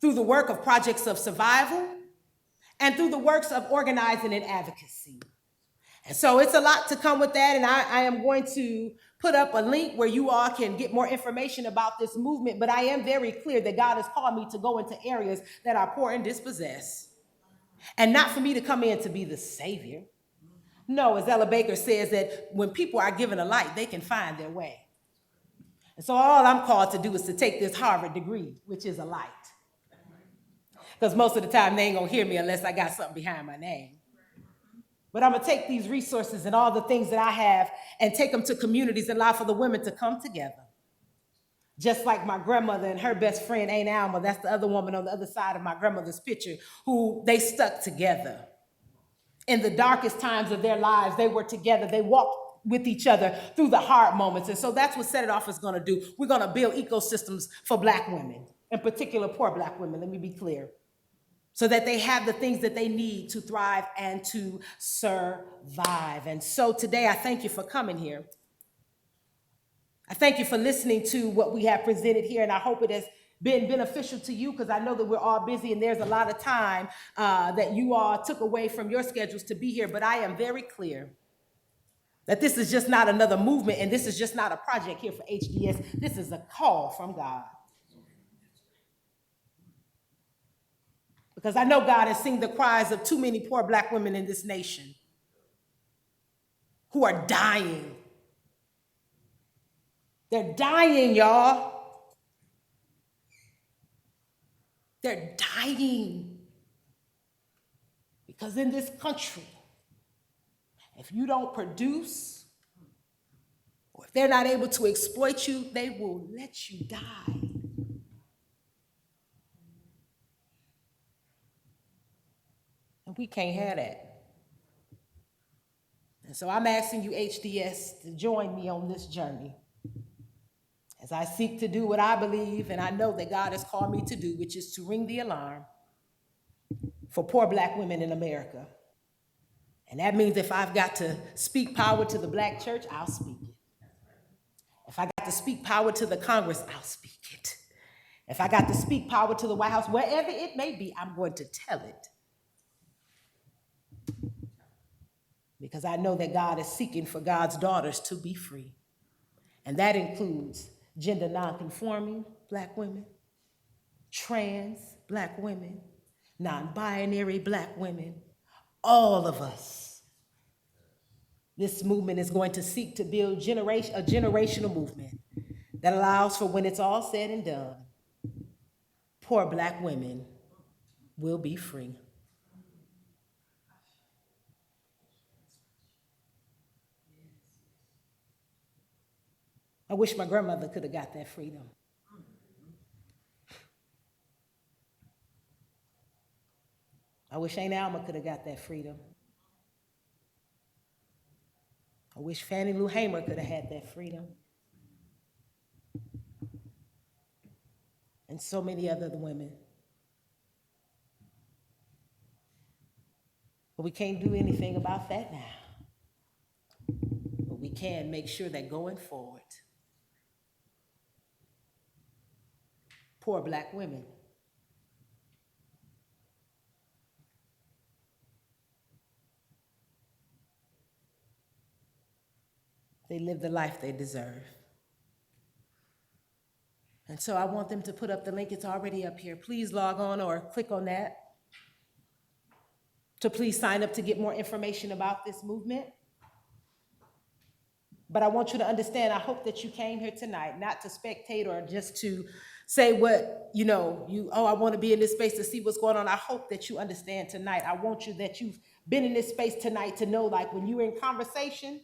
through the work of projects of survival, and through the works of organizing and advocacy. And so it's a lot to come with that, and I am going to put up a link where you all can get more information about this movement, but I am very clear that God has called me to go into areas that are poor and dispossessed, and not for me to come in to be the savior. No, as Ella Baker says, that when people are given a light, they can find their way. And so all I'm called to do is to take this Harvard degree, which is a light. Because most of the time they ain't gonna hear me unless I got something behind my name. But I'm gonna take these resources and all the things that I have and take them to communities and allow for the women to come together. Just like my grandmother and her best friend, Aunt Alma, that's the other woman on the other side of my grandmother's picture, who they stuck together. In the darkest times of their lives, they were together. They walked with each other through the hard moments. And so that's what Set It Off is gonna do. We're gonna build ecosystems for Black women, in particular poor Black women, let me be clear, so that they have the things that they need to thrive and to survive. And so today, I thank you for coming here. I thank you for listening to what we have presented here, and I hope it has been beneficial to you, because I know that we're all busy and there's a lot of time that you all took away from your schedules to be here, but I am very clear that this is just not another movement, and this is just not a project here for HDS. This is a call from God. Because I know God has seen the cries of too many poor Black women in this nation who are dying. They're dying, y'all. They're dying. Because in this country, if you don't produce, or if they're not able to exploit you, they will let you die. And we can't have that. And so I'm asking you, HDS, to join me on this journey as I seek to do what I believe and I know that God has called me to do, which is to ring the alarm for poor Black women in America. And that means if I've got to speak power to the Black church, I'll speak it. If I got to speak power to the Congress, I'll speak it. If I got to speak power to the White House, wherever it may be, I'm going to tell it. Because I know that God is seeking for God's daughters to be free. And that includes gender nonconforming Black women, trans Black women, non-binary Black women, all of us. This movement is going to seek to build a generational movement that allows for, when it's all said and done, poor Black women will be free. I wish my grandmother could have got that freedom. I wish Aunt Alma could have got that freedom. I wish Fannie Lou Hamer could have had that freedom. And so many other women. But we can't do anything about that now. But we can make sure that going forward, poor Black women they live the life they deserve. And so I want them to put up the link. It's already up here. Please log on or click on that to please sign up to get more information about this movement. But I want you to understand, I hope that you came here tonight, not to spectate or just to say what, I want to be in this space to see what's going on. I hope that you understand tonight. I want you that you've been in this space tonight to know, like, when you're in conversation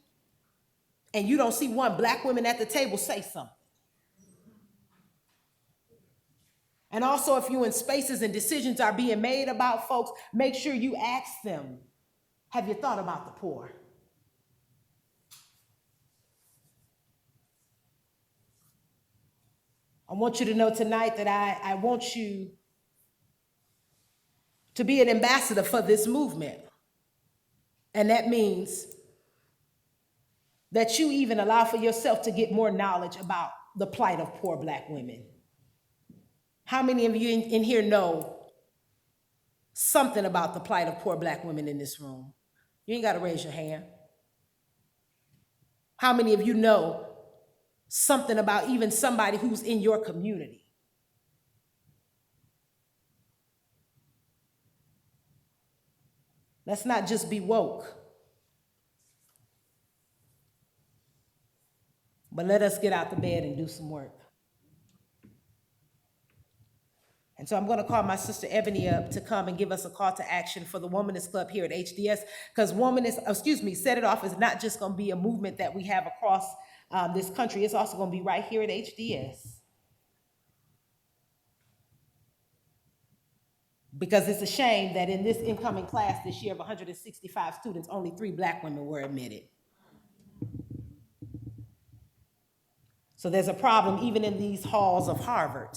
and you don't see one Black woman at the table, say something. And also, if you're in spaces and decisions are being made about folks, make sure you ask them, have you thought about the poor? I want you to know tonight that I want you to be an ambassador for this movement. And that means that you even allow for yourself to get more knowledge about the plight of poor Black women. How many of you in here know something about the plight of poor Black women in this room? You ain't got to raise your hand. How many of you know something about even somebody who's in your community? Let's not just be woke, but let us get out the bed and do some work. And so I'm going to call my sister Ebony up to come and give us a call to action for the Womanist Club here at HDS, because Set It Off is not just going to be a movement that we have across this country. It's also going to be right here at HDS. Because it's a shame that in this incoming class this year of 165 students, only 3 Black women were admitted. So there's a problem even in these halls of Harvard,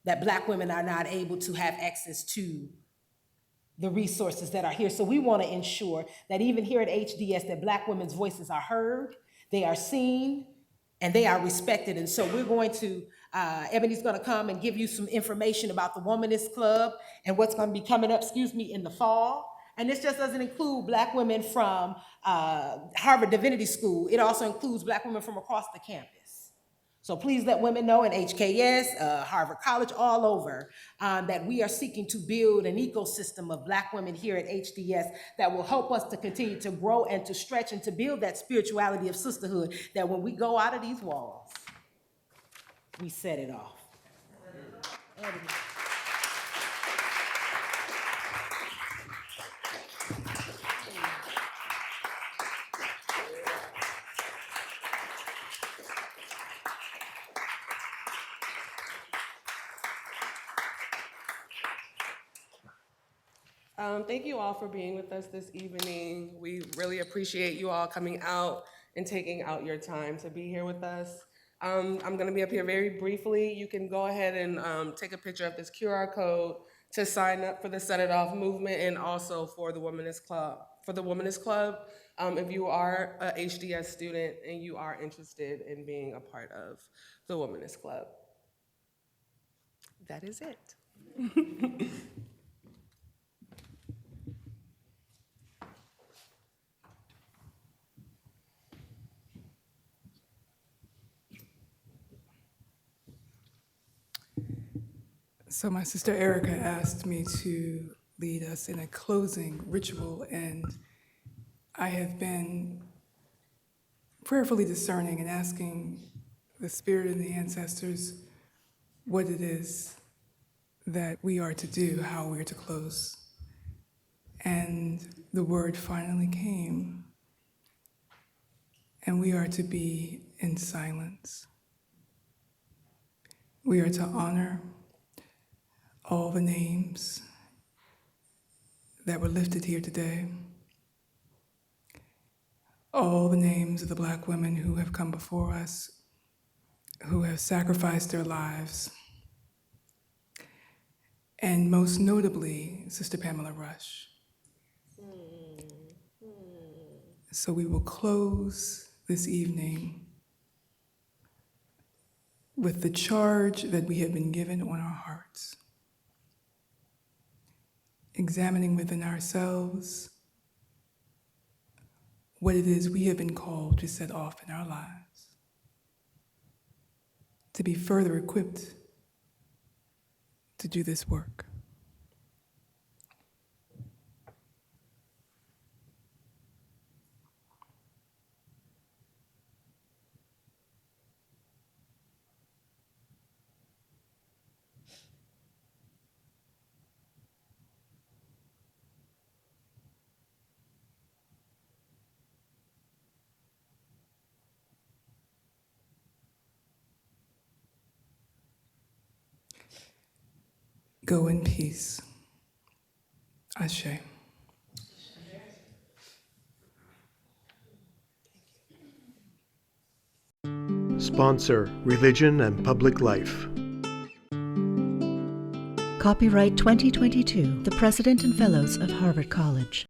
that Black women are not able to have access to the resources that are here. So we want to ensure that even here at HDS, that Black women's voices are heard, they are seen, and they are respected. And so we're going to, Ebony's going to come and give you some information about the Womanist Club and what's going to be coming up, in the fall. And this just doesn't include Black women from Harvard Divinity School. It also includes Black women from across the campus. So please let women know in HKS, Harvard College, all over, that we are seeking to build an ecosystem of Black women here at HDS that will help us to continue to grow and to stretch and to build that spirituality of sisterhood, that when we go out of these walls, we set it off. Thank you all for being with us this evening. We really appreciate you all coming out and taking out your time to be here with us. I'm going to be up here very briefly. You can go ahead and take a picture of this QR code to sign up for the Set It Off movement and also for the Womanist Club. If you are a HDS student and you are interested in being a part of the Womanist Club. That is it. So my sister Erica asked me to lead us in a closing ritual, and I have been prayerfully discerning and asking the spirit and the ancestors what it is that we are to do, how we are to close. And the word finally came, and we are to be in silence. We are to honor all the names that were lifted here today, all the names of the Black women who have come before us, who have sacrificed their lives, and most notably, Sister Pamela Rush. So we will close this evening with the charge that we have been given on our hearts, examining within ourselves what it is we have been called to set off in our lives, to be further equipped to do this work. Go in peace. Ashe. Sponsor, Religion and Public Life. Copyright 2022, the President and Fellows of Harvard College.